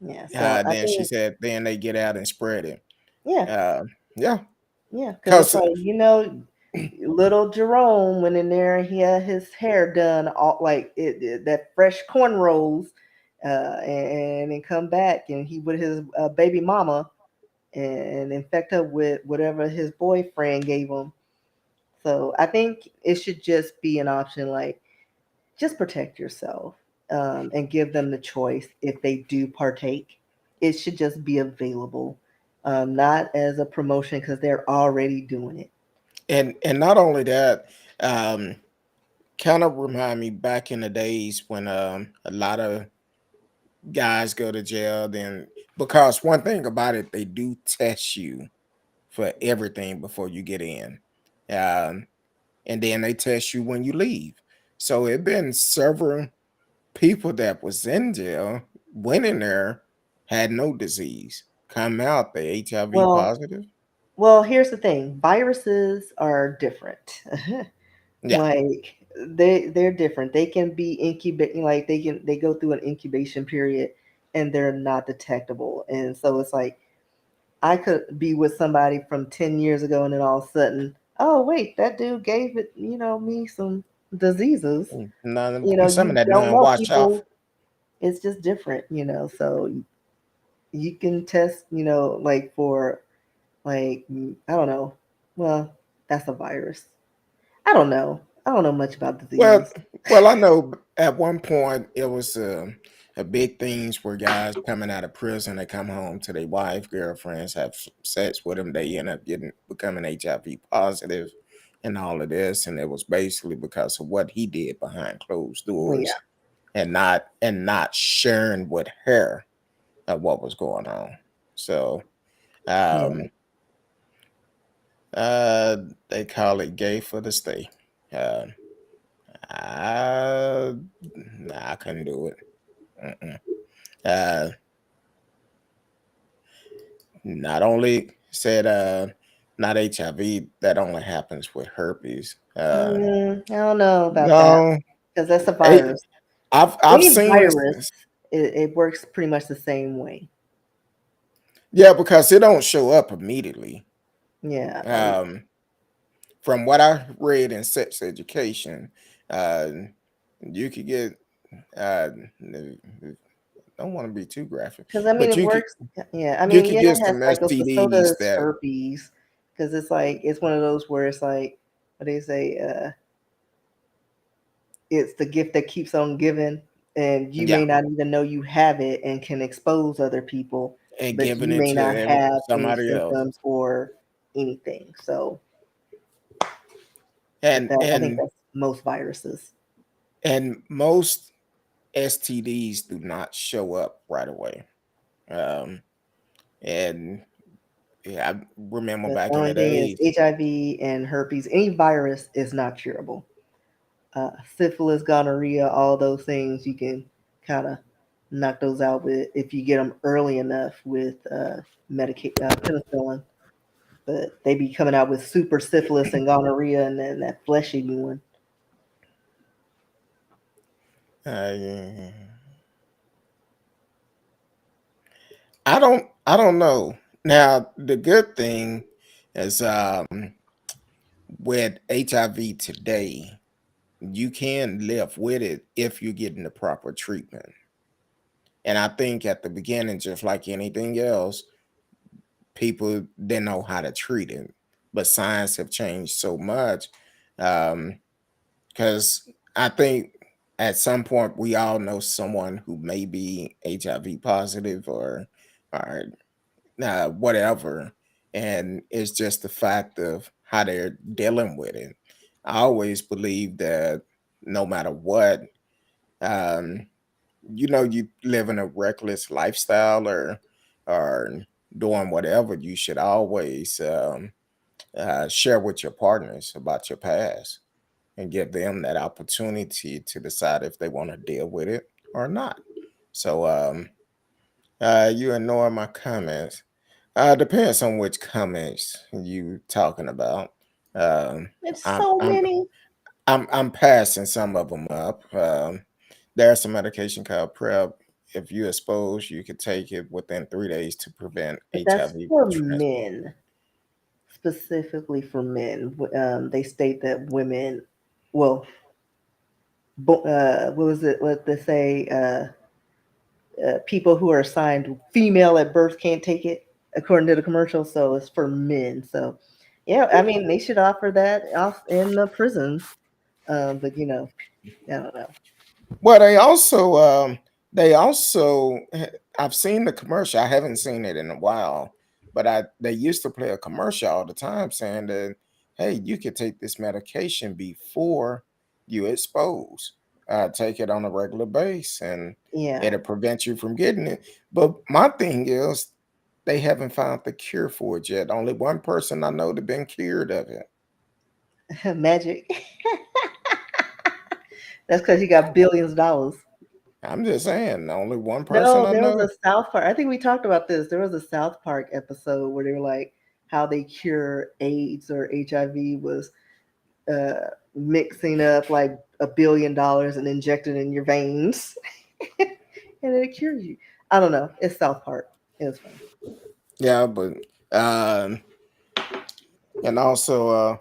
Yeah. So I Then she think said, then they get out and spread it. yeah, Uh, yeah, yeah, because it's cause like little Jerome went in there. He had his hair done all like that fresh cornrows, and then come back and he with his baby mama and infect her with whatever his boyfriend gave him. So I think it should just be an option. Like just protect yourself, and give them the choice if they do partake. It should just be available, not as a promotion because they're already doing it. and not only that, um, kind of remind me back in the days when a lot of guys go to jail. Then because one thing about it, they do test you for everything before you get in, um, and then they test you when you leave. So it been several people that was in jail, went in there, had no disease, come out they HIV Well, positive. well, here's the thing: viruses are different. Yeah, Like they're different. They can be incubating, like they go through an incubation period, and they're not detectable. And so it's like I could be with somebody from 10 years ago, and then all of a sudden, oh wait, that dude gave me some diseases. some of You that don't don't know wash off. people. It's just different. So you can test, like for like I don't know. Well, that's a virus. I don't know. I don't know much about Well, diseases. well, I know at one point it was a big things where guys coming out of prison, they come home to their wife, girlfriends, have sex with them, they end up becoming HIV positive, and all of this, and it was basically because of what he did behind closed Well, yeah, doors, and not sharing with her of what was going on. So, yeah. um, uh, they call it gay for the stay. Uh, I, nah, I couldn't do it. Mm-mm. Uh, not only said not HIV. That only happens with herpes. I don't know about that No, because that's a hey, virus. I've Any seen. virus, it works pretty much the same way. Yeah, because it don't show up immediately. Yeah, Um, from what I read in sex education, uh, you could get. Don't want to be too graphic, because I mean but it works. Yeah, I you mean could yeah, get it has some like so STDs does that herpes because it's like it's one of those where it's like what they say. It's the gift that keeps on giving, and you yeah, may not even know you have it and can expose other people, and but giving you it may to not have any somebody else. symptoms or anything. So, but And that I think and that's most viruses. And most STDs do not show up right away. Um, and yeah, I remember But the back in only the thing is days. HIV and herpes. Any virus is not curable. Syphilis, gonorrhea, all those things you can kind of knock those out with if you get them early enough with penicillin. But they be coming out with super syphilis and gonorrhea and then that flesh eating one. Uh, I don't know. Now the good thing is with HIV today, you can live with it if you're getting the proper treatment. And I think at the beginning, just like anything else, people didn't know how to treat it. But science have changed so much. Because I think at some point we all know someone who may be HIV positive or whatever. And it's just the fact of how they're dealing with it. I always believe that no matter what, um, you live in a reckless lifestyle or doing whatever, you should always share with your partners about your past and give them that opportunity to decide if they want to deal with it or not. So you ignore my comments. Depends on which comments you talking about. Um, It's I'm so I'm many. I'm passing some of them up. There's some medication called PrEP. If you expose, you could take it within 3 days to prevent But that's HIV for transmission. men, specifically for men. They state that women, well, what was it? What they say? People who are assigned female at birth can't take it, according to the commercial. So it's for men. So, yeah, I mean, they should offer that off in the prisons. But I don't know. Well, they also I've seen the commercial. I haven't seen it in a while, but they used to play a commercial all the time saying that, hey, you could take this medication before you expose. Take it on a regular base, and Yeah, it'll prevent you from getting it. But my thing is, they haven't found the cure for it yet. Only one person I know that been cured of it. magic. That's because you got billions of dollars. I'm just saying, only one person No, I there was know. a South Park. I think we talked about this. There was a South Park episode where they were like how they cure AIDS or HIV was mixing up like $1 billion and injecting in your veins, and it cures you. I don't know. It's South Park. It was funny. Yeah, but um, and also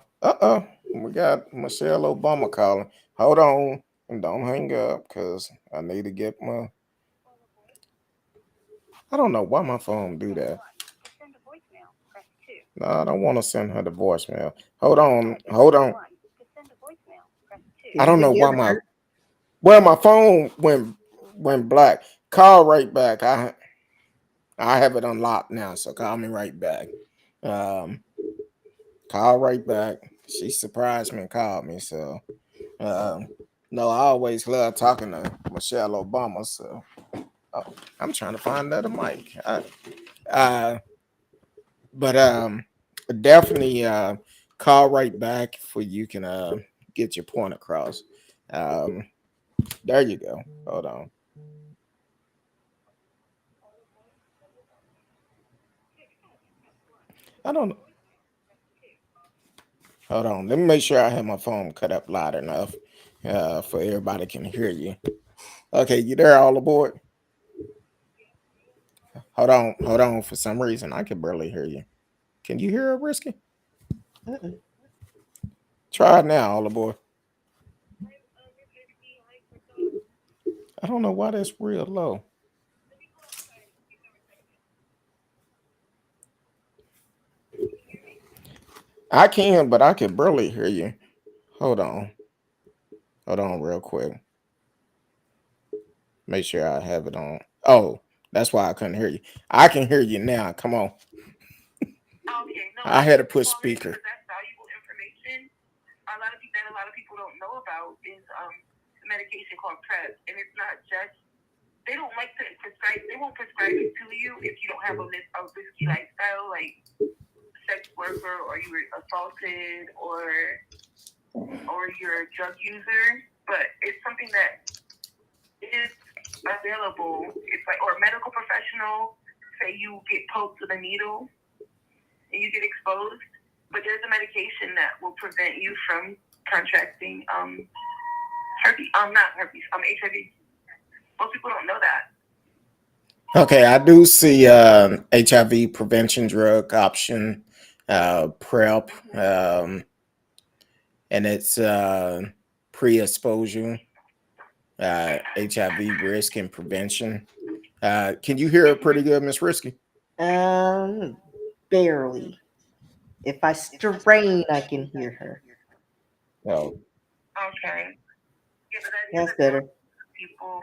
we got Michelle Obama calling. Hold on, and don't hang up because I need to get my. I don't know why my phone do that. No, I don't want to send her the voicemail. Hold on. I Can you don't be know why together, my Kurt? my phone went black. Call right back. I have it unlocked now, so call me right back. Um, call right back. She surprised me and called me, so um, no, I always love talking to Michelle Obama. So oh, I'm trying to find another mic. Uh, but definitely call right back for you can get your point across. Um, there you go. Hold on. I don't know. Hold on. Let me make sure I have my phone cut up loud enough for everybody can hear you. Okay, you there? All aboard. Hold on. Hold on. For some reason, I can barely hear you. Can you hear RsKee? Mm-mm. Try it now, all aboard. I don't know why that's real low. I can, but I can barely hear you. Hold on. Hold on real quick. Make sure I have it on. Oh, that's why I couldn't hear you. I can hear you now. Come on. I had to put speaker. don't know about is the medication called PrEP, and it's not just they don't like to prescribe. They won't prescribe it to you if you don't have a risky lifestyle, like sex worker, or you were assaulted, or you're a drug user. But it's something that is available. It's like, or a medical professional. Say you get poked with a needle and you get exposed, but there's a medication that will prevent you from contracting herpes. Not herpes. HIV. Most people don't know that. Okay, I do see HIV prevention drug option, PrEP, and it's pre-exposure, HIV risk and prevention. Can you hear it pretty good, Miss Risky? Barely. If I strain, I can hear her. Well, Okay. Yeah, but That's better. People,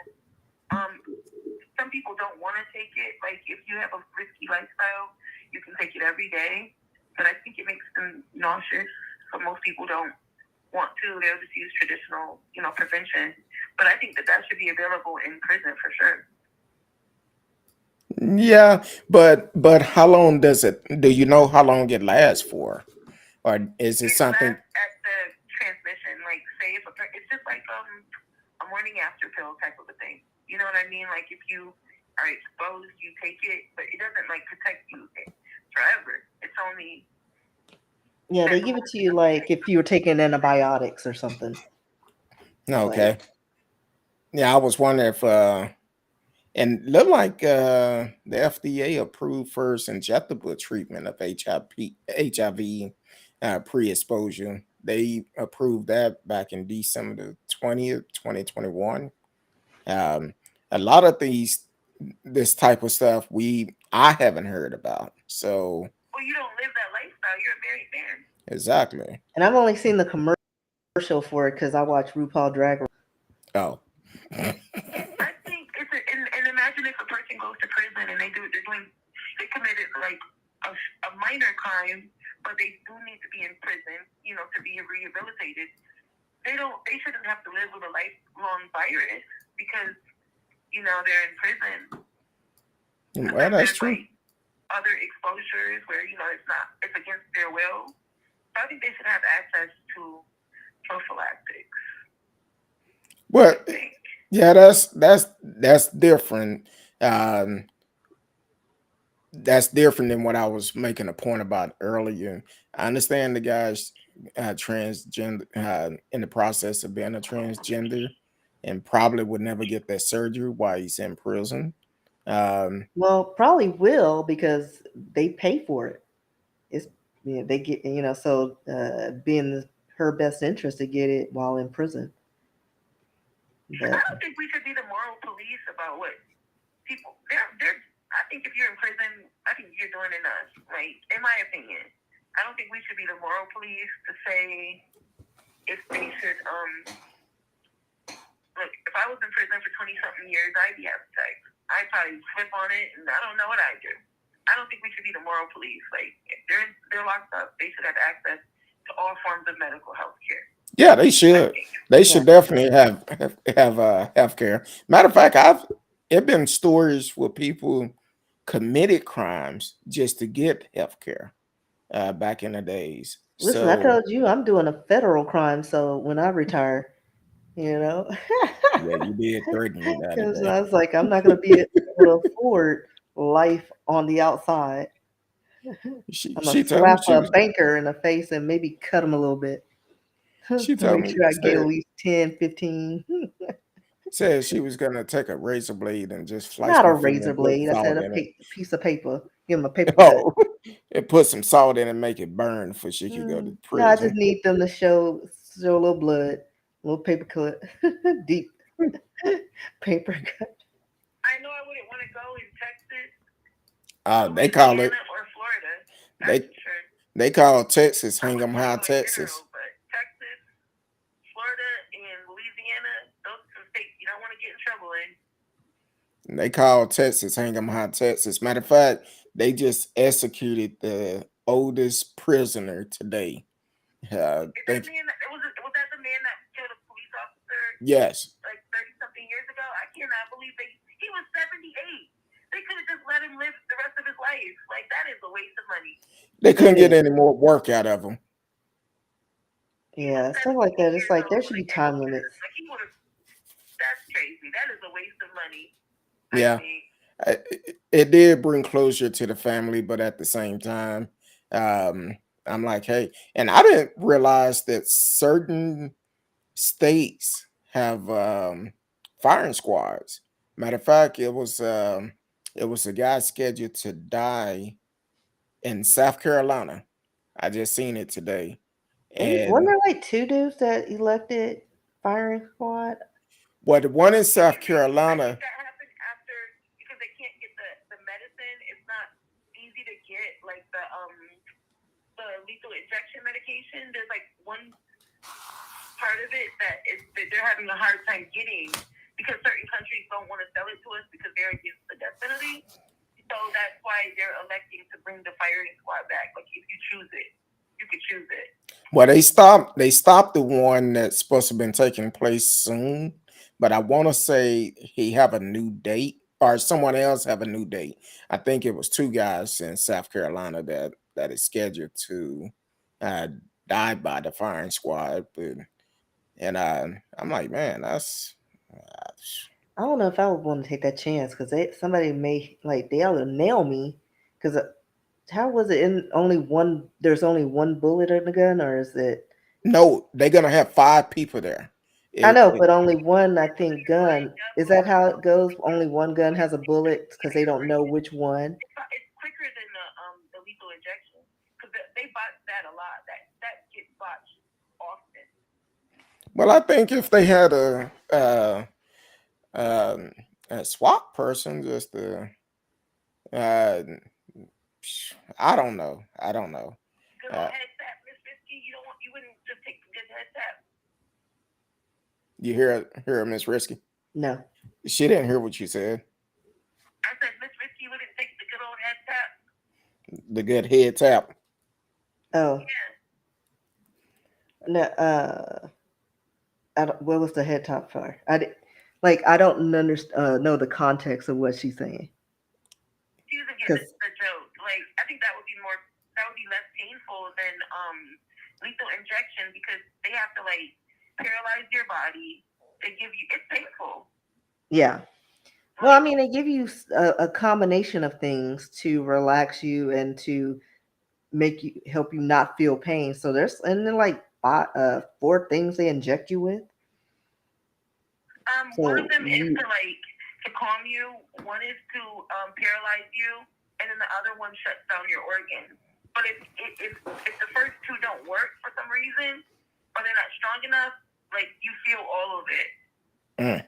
some people don't want to take it. Like, if you have a risky lifestyle, you can take it every day. But I think it makes them nauseous, so most people don't want to. They'll just use traditional, prevention. But I think that should be available in prison for sure. yeah, but how long does it? Do you know how long it lasts for, or is it something? At the transmission, like say if it's just like a morning after pill type of a thing. You know what I mean? Like if you are exposed, you take it, but it doesn't like protect you forever. It's only they give it to you like if you were taking antibiotics or something. Okay. Like, Yeah, I was wondering if and look like the FDA approved first injectable treatment of HIV pre-exposure. They approved that back in December the 20th, 2021. A lot of this type of stuff I haven't heard about. So well, you don't live that lifestyle. You're a married man. exactly. and I've only seen the commercial for it because I watch RuPaul Drag Race. Oh. I think and imagine if a person goes to prison and they committed like a minor crime, but they do need to be in prison, to be rehabilitated. They shouldn't have to live with a lifelong virus because, they're in prison. Well, that's true. Like other exposures where, it's against their will. So I think they should have access to prophylactics. Well, yeah, that's different. That's different than what I was making a point about earlier. I understand the guy's transgender in the process of being a transgender and probably would never get that surgery while he's in prison. Well, probably will because they pay for it. It's they get so being her best interest to get it while in prison. But I don't think we should be the moral police about what people. I think if you're in prison, I think you're doing enough. Like in my opinion, I don't think we should be the moral police to say if they should. Look, if I was in prison for 20-something years, I'd be having sex. I'd probably flip on it, and I don't know what I'd do. I don't think we should be the moral police. Like if they're locked up, they should have access to all forms of medical health care. Yeah, they should. They should definitely have health care. Matter of fact, it's been stories where people committed crimes just to get health care back in the days. Listen, I told you I'm doing a federal crime, so when I retire, Yeah, you did threaten me that because day. I was like, I'm not going to be able to afford life on the outside. I'm going to slap a banker in the face and maybe cut him a little bit. She told Make me sure I get at least 10, 15. Said she was going to take a razor blade and just slice Not my a finger razor and put blade. I salt said in a it. piece of paper. Give him a paper cut. Oh, and put some salt in it and make it burn before she could go to prison. No, I just need them to show a little blood, a little paper cut, deep paper cut. I know I wouldn't want to go in Texas. They call it or Florida. They call Texas Hang 'em High, Texas. But Texas, Florida, and Louisiana, those are some states you don't want to get in trouble in. They call Texas Hang 'em High, Texas. Matter of fact, they just executed the oldest prisoner today. Was that the man that killed Yes. like 30-something years ago. I cannot believe he was 78. They could have just let him live the rest of his life. Like, that is a waste of money. They couldn't get any more work out of him. Yeah, stuff like that. It's like there should be time limits. Like, he would have. That's crazy. That is a waste of money. Yeah. It did bring closure to the family, but at the same time, I'm like, hey, and I didn't realize that certain states have firing squads. Matter of fact, it was a guy scheduled to die in South Carolina. I just seen it today. Wasn't And there like 2 dudes that elected firing squad? well, the one in South Carolina. That happened after, because they can't get the medicine. It's not easy to get, like the lethal injection medication. There's like one part of it that they're having a hard time getting because certain countries don't want to sell it to us because they're against the death penalty. So that's why they're electing to bring the firing squad back. Like, if you choose it, you could choose it. Well, they stopped the one that's supposed to have been taking place soon, but I want to say he have a new date or someone else have a new date. I think it was 2 guys in South Carolina that is scheduled to die by the firing squad. But and I'm like, man, that's I don't know if I would want to take that chance because somebody may like they ought to nail me. Because how was it in only one? There's only one bullet in the gun, or is it? no, they're gonna have 5 people there. I know, but only one. I think gun. Is that how it goes? Only one gun has a bullet because they don't know which one. It's quicker than the lethal injection because they botch that a lot. That gets botched often. Well, I think if they had a SWAT person, just I don't know. Good old head tap, Miss Risky. You wouldn't just take the good head tap. You hear Miss Risky? No. She didn't hear what you said. I said Miss Risky wouldn't take the good old head tap. The good head tap. Oh. Yeah. No. What was the head top for? I don't understand. Know the context of what she's saying. She doesn't get the joke. Like, I think that would be less painful than lethal injection because they have to like paralyze your body. It's painful. Yeah. Well, I mean, they give you a combination of things to relax you and to help you not feel pain. So and then like 4 things they inject you with. One of them is to calm you. One is to paralyze you, and then the other one shuts down your organs. But if the first 2 don't work for some reason, or they're not strong enough, like you feel all of it. And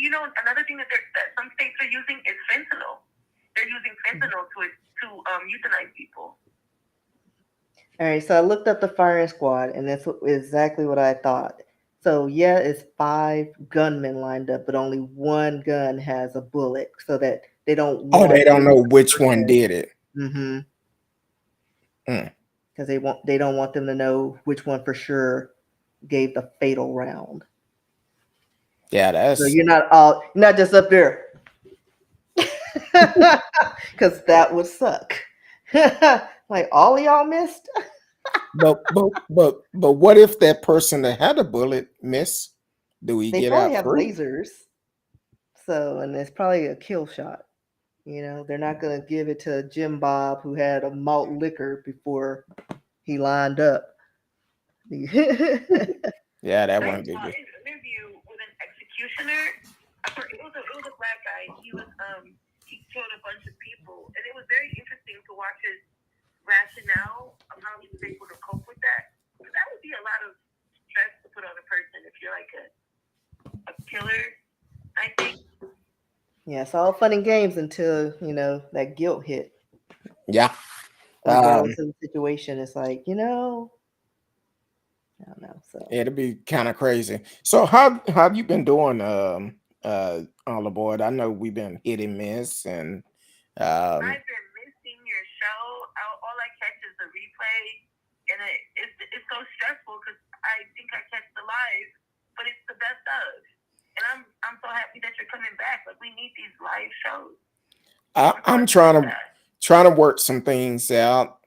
you know, another thing that some states are using is fentanyl. They're using fentanyl to euthanize people. All right, so I looked up the firing squad, and that's exactly what I thought. So yeah, it's 5 gunmen lined up, but only one gun has a bullet, so that they don't. They don't know which one did it. Mm-hmm. Because they don't want them to know which one for sure gave the fatal round. Yeah, that's. So you're not just up there, because that would suck. Like all of y'all missed. but what if that person that had a bullet miss? Do we get out? They probably have lasers. So, and it's probably a kill shot. You know, they're not going to give it to Jim Bob who had a malt liquor before he lined up. Yeah, that won't be good. An interview with an executioner. It was a black guy. He killed a bunch of people, and it was very interesting to watch his rationale of how he was able to cope with that. That would be a lot of stress to put on a person if you're like a killer, I think. Yeah, it's all fun and games until, that guilt hit. Yeah. Regardless of the situation, it's like, I don't know. So it'll be kind of crazy. So how have you been doing, all aboard? I know we've been hit and miss, and I've been missing your show. All I catch is the replay, and it's so stressful because I think I catch the live, but I'm regardless of that. trying to work some things out.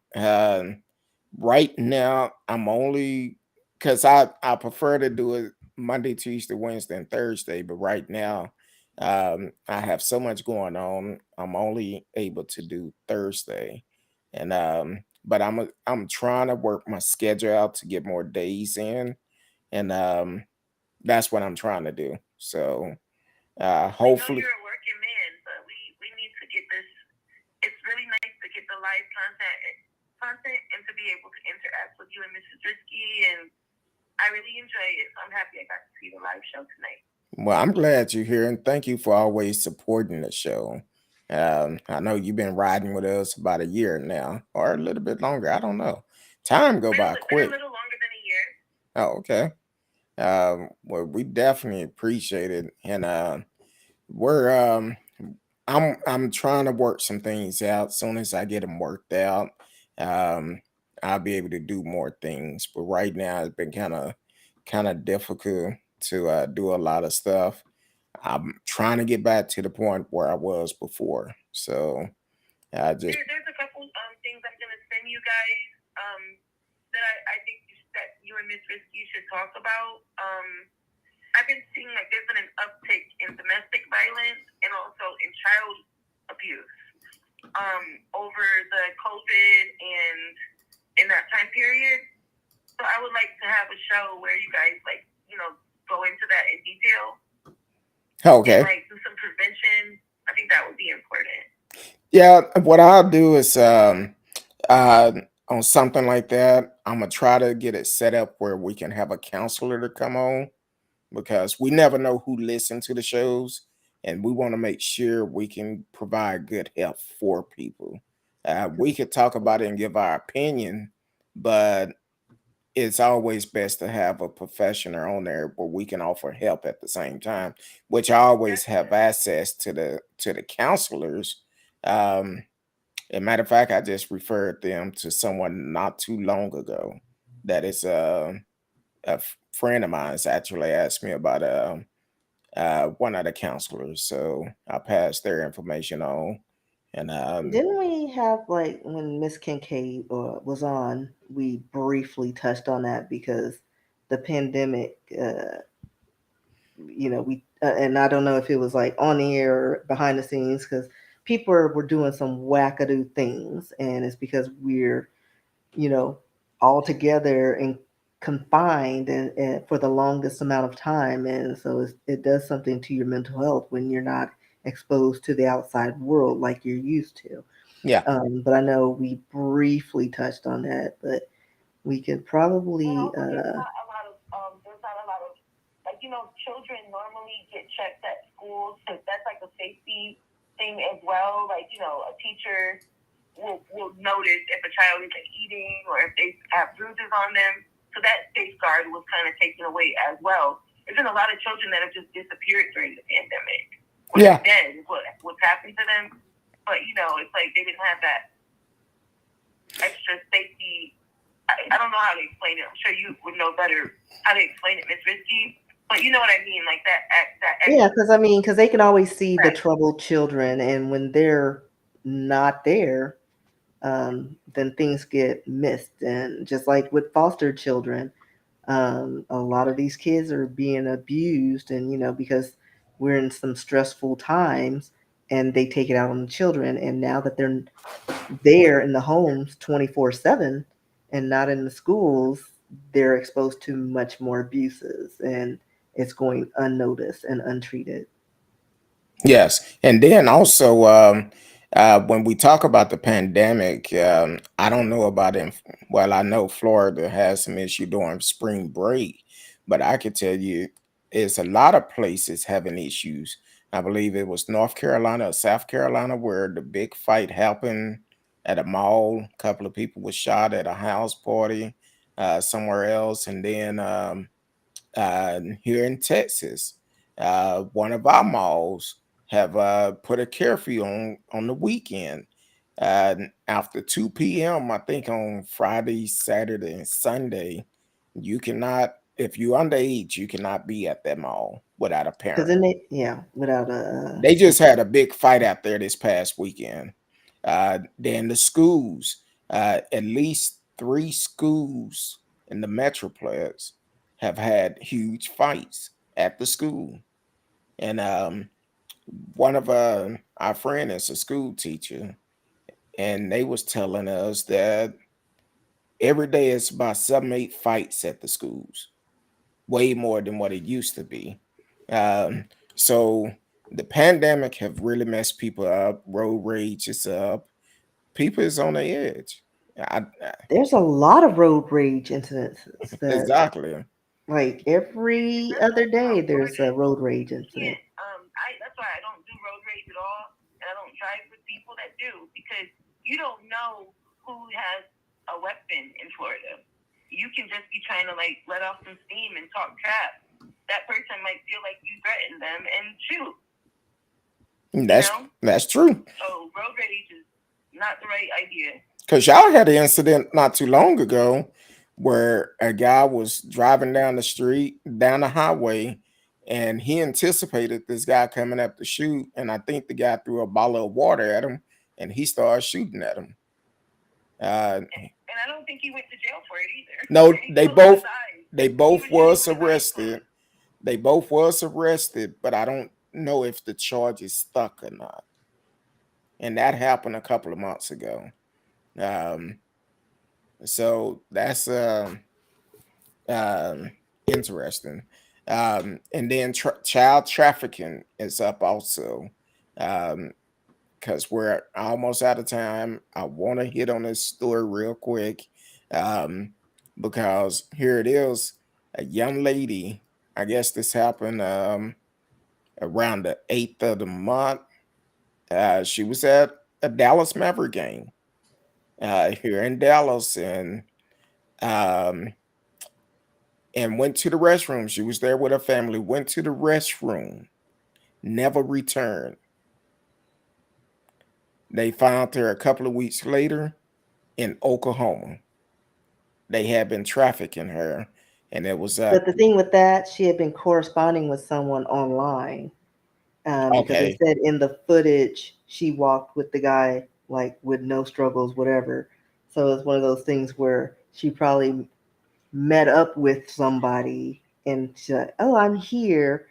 Right now, I'm only because I prefer to do it Monday, Tuesday, Wednesday, and Thursday. But right now, I have so much going on. I'm only able to do Thursday, and but I'm trying to work my schedule out to get more days in, and that's what I'm trying to do. So We know hopefully, you're a working man, but we need to get this. It's really nice to get the live content and to be able to interact with you and Mrs. Risky, and I really enjoy it. So I'm happy I got to see the live show tonight. well, I'm glad you're here, and thank you for always supporting the show. I know you've been riding with us about a year now, or a little bit longer. I don't know. Time go by Been a quick. little longer than a year. Oh, okay. Well, we definitely appreciate it, and we're I'm trying to work some things out. Soon as I get them worked out, um, I'll be able to do more things. But right now, it's been kind of difficult to do a lot of stuff. I'm trying to get back to the point where I was before. So I just There's a couple things I'm gonna send you guys that I think that you and Miss Risky should talk about. I've been seeing like there's been an uptick in domestic violence and also in child abuse over the COVID and in that time period. So I would like to have a show where you guys go into that in detail and okay. like do some prevention. I think that would be important. Yeah, what I'll do is uh on something like that, I'm gonna try to get it set up where we can have a counselor to come on because we never know who listen to the shows, and we want to make sure we can provide good help for people. We could talk about it and give our opinion, but it's always best to have a professional on there where we can offer help at the same time, which I always have Definitely. access to the counselors. Um, as a matter of fact, I just referred them to someone not too long ago. That is friend of mine's actually asked me about one of the counselors, so I passed their information on. And Didn't we have like when Miss Kincaid was on? We briefly touched on that because the pandemic. We and I don't know if it was like on the air or behind the scenes because people were doing some wackadoo things, and it's because we're you know all together and confined and for the longest amount of time, and so it does something to your mental health when you're not exposed to the outside world like you're used to. yeah, But I know we briefly touched on that, but we could And probably also, there's not a lot of like children normally get checked at schools, so that's like a safety thing as well. Like a teacher will notice if a child isn't eating or if they have bruises on them. So that safeguard was kind of taken away as well. There's been a lot of children that have just disappeared during the pandemic, or yeah, they're dead. Is what's happened to them. But it's like they didn't have that extra safety. I don't know how to explain it. I'm sure you would know better how to explain it, Miss Risky. But you know what I mean, like that yeah, extra because I mean, because they can always see the prep. troubled children, and when they're not there, then things get missed. And just like with foster children, a lot of these kids are being abused, and because we're in some stressful times, and they take it out on the children. And now that they're there in the homes 24/7 and not in the schools, they're exposed to much more abuses, and it's going unnoticed and untreated. yes. And then also, when we talk about the pandemic, I don't know about it. Well, I know Florida has some issue during spring break, but I could tell you, it's a lot of places having issues. I believe it was North Carolina or South Carolina where the big fight happened at a mall. A couple of people were shot at a house party somewhere else, and then here in Texas, one of our malls have put a curfew on the weekend. After 2 p.m., I think on Friday, Saturday, and Sunday, you cannot, if you're underage, you cannot be at that mall. without a Because parent. then without They just had a big fight out there this past weekend. Then the schools, at least 3 schools in the Metroplex have had huge fights at the school. And one of our friend is a school teacher, and they was telling us that every day it's about 7, 8 fights at the schools, way more than what it used to be. Um, so the pandemic have really messed people up. Road rage is up. People is on the edge. there's a lot of road rage incidents that Exactly. like And every that's other also day there's a important. road rage You incident. can't. I That's why I don't do road rage at all, and I don't drive with people that do, because you don't know who has a weapon in Florida. You can just be trying to like let off some steam and talk crap. That person might feel like you threatened them and shoot. You That's know. that's true. So road rage is not the right idea. Because y'all had an incident not too long ago where a guy was driving down the street, down the highway, and he anticipated this guy coming up to shoot. And I think the guy threw a bottle of water at him and he started shooting at him. Uh, And I don't think he went to jail for it either. no, He closed his eyes. they He both was shooting was with his eyes arrested. closed. They both was arrested, but I don't know if the charge is stuck or not. And that happened a couple of months ago. Um, so that's um, interesting. And then child trafficking is up also. Because we're almost out of time. I want to hit on this story real quick, um, because here it is. A young lady, I guess this happened around the 8th of the month. She was at a Dallas Maverick game here in Dallas, um, and went to the restroom. She was there with her family, went to the restroom, never returned. They found her a couple of weeks later in Oklahoma. They had been trafficking her, and it was But the thing with that, she had been corresponding with someone online, because they okay. said in the footage she walked with the guy like with no struggles, whatever. So it's one of those things where she probably met up with somebody and she's like, "Oh, I'm here,"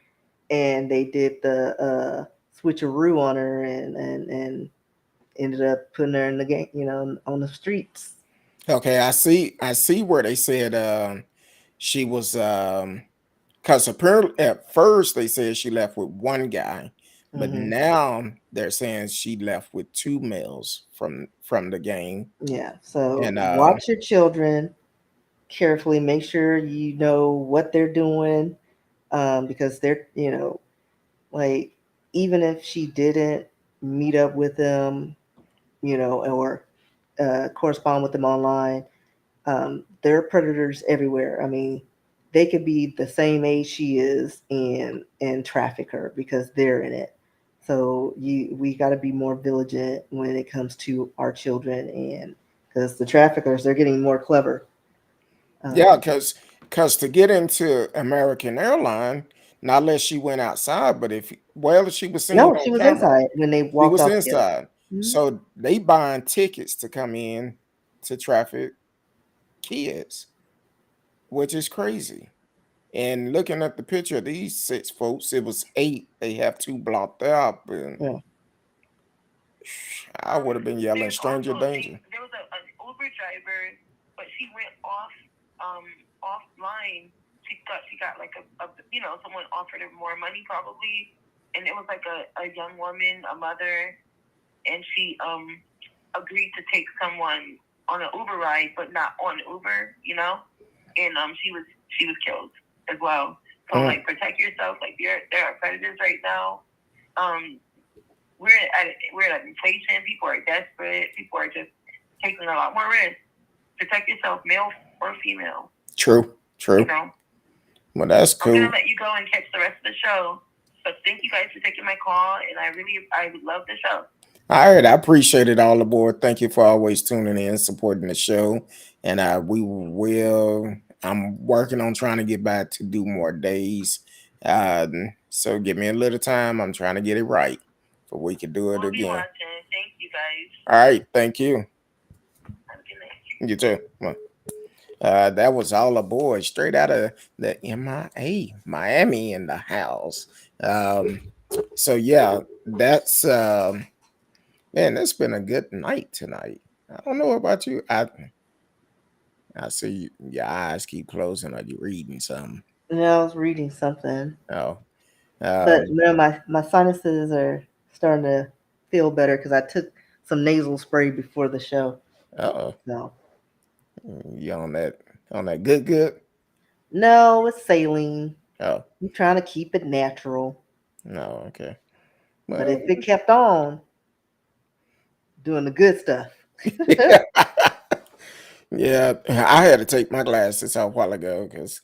and they did the switcheroo on her and ended up putting her in the game, on the streets. Okay, I see where they said she was because apparently at first they said she left with one guy, but Hmm. now they're saying she left with 2 males from the game. Yeah. So And watch your children carefully. Make sure you know what they're doing, because they're, like, even if she didn't meet up with them, or correspond with them online, there are predators everywhere. I mean, they could be the same age she is and traffic her because they're in it. So we got to be more vigilant when it comes to our children, and because the traffickers, they're getting more clever. yeah, Um, because to get into American Airline, not unless she went outside, but if she was seen no, on she was camera, inside when they she walked was off together. inside. Mhm. So they buying tickets to come in to traffic kids, which is crazy. And looking at the picture of these 6 folks, it was 8. They have 2 blocked out, and Yeah. I would have been yelling There's stranger also danger. there was an Uber driver, but she went um offline. She got like a someone offered her more money probably, and it was like a young woman, a mother, and she agreed to take someone on an Uber ride, but not on Uber, and she was killed as well. So Mm. like protect yourself. Like there are predators right now. Um, we're at inflation. People are desperate. People are just taking a lot more risk. Protect yourself, male or female. True, You true. know. Well, that's I'm gonna cool. let you go and catch the rest of the show. But thank you guys for taking my call, and I love the show. All right, I appreciate it all aboard. Thank you for always tuning in, supporting the show, and we will. I'm working on trying to get back to do more days. So give me a little time. I'm trying to get it right, but we can do it We'll be again. watching. Thank you guys. All right, thank you. Have a good night. You too. Well, that was all aboard, straight out of the MIA, Miami in the house. Um, so yeah, that's man, it's been a good night tonight. I don't know about you. I see your eyes keep closing. Are you reading something? I was reading something, Oh, but um, my sinuses are starting to feel better because I took some nasal spray before the show. oh, So you on that good? no, it's saline. Oh, I'm trying to keep it natural, no, okay. but Well, if it kept on doing the good stuff, yeah, I had to take my glasses off a while ago because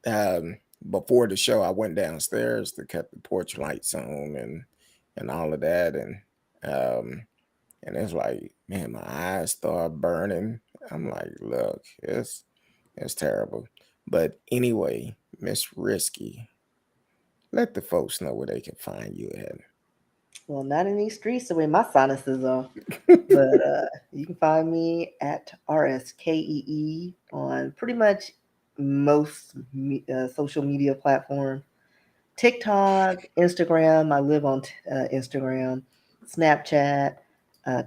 um, before the show, I went downstairs to cut the porch lights on and all of that, um, and it's like, man, my eyes start burning. I'm like, look, it's terrible. But anyway, Miss Risky, let the folks know where they can find you well, not in these streets the way my sinuses are. at. But you can find me at RsKee on pretty much most social media platforms. TikTok, Instagram. I live on Instagram, Snapchat,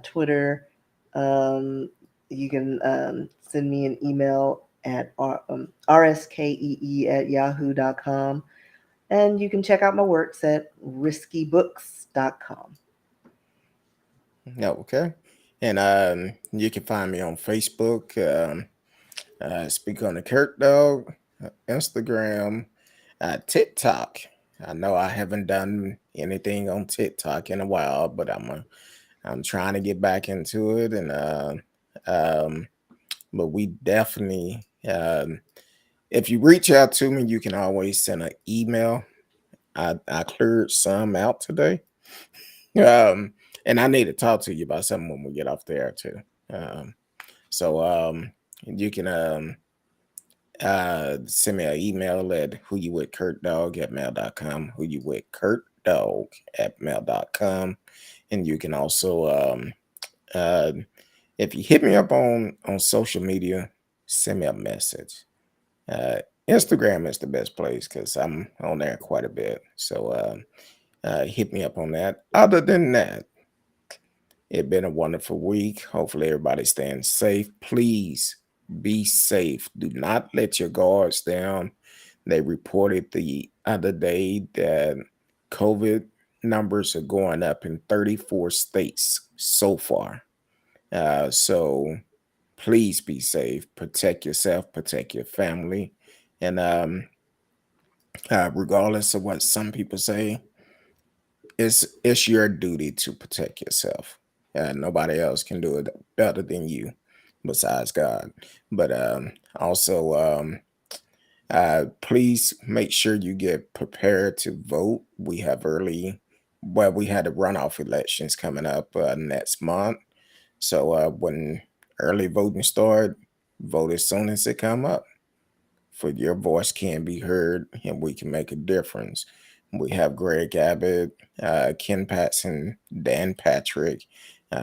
Twitter. Um, you can send me an email at rskee at yahoo.com. And you can check out my works at riskybooks.com. No, okay. And you can find me on Facebook. Speak on the Curtdog, Instagram, TikTok. I know I haven't done anything on TikTok in a while, but I'm trying to get back into it, and um, but we definitely, if you reach out to me, you can always send an email. I cleared some out today, um, and I need to talk to you about something when we get off the air too. Um, so you can send me an email at who you with Curtdog at mail.com, who you with Curtdog at mail.com. And you can also uh if you hit me up on social media, send me a message. uh Instagram is the best place because I'm on there quite a bit. So hit me up on that. Other than that, it's been a wonderful week. Hopefully, everybody's staying safe. Please be safe. Do not let your guards down. They reported the other day that COVID numbers are going up in 34 states so far. So please be safe. Protect yourself, protect your family. And regardless of what some people say, it's your duty to protect yourself. Nobody else can do it better than you, besides God. But also, please make sure you get prepared to vote. We have we had the runoff elections coming up next month. So when early voting start, vote as soon as it come up for your voice can be heard and we can make a difference. We have Greg Abbott, Ken Patson, Dan Patrick,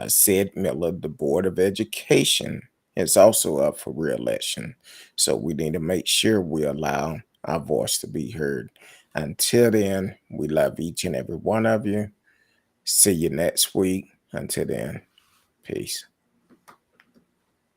Sid Miller. The Board of Education is also up for reelection. So we need to make sure we allow our voice to be heard. Until then, we love each and every one of you. See you next week. Until then, peace.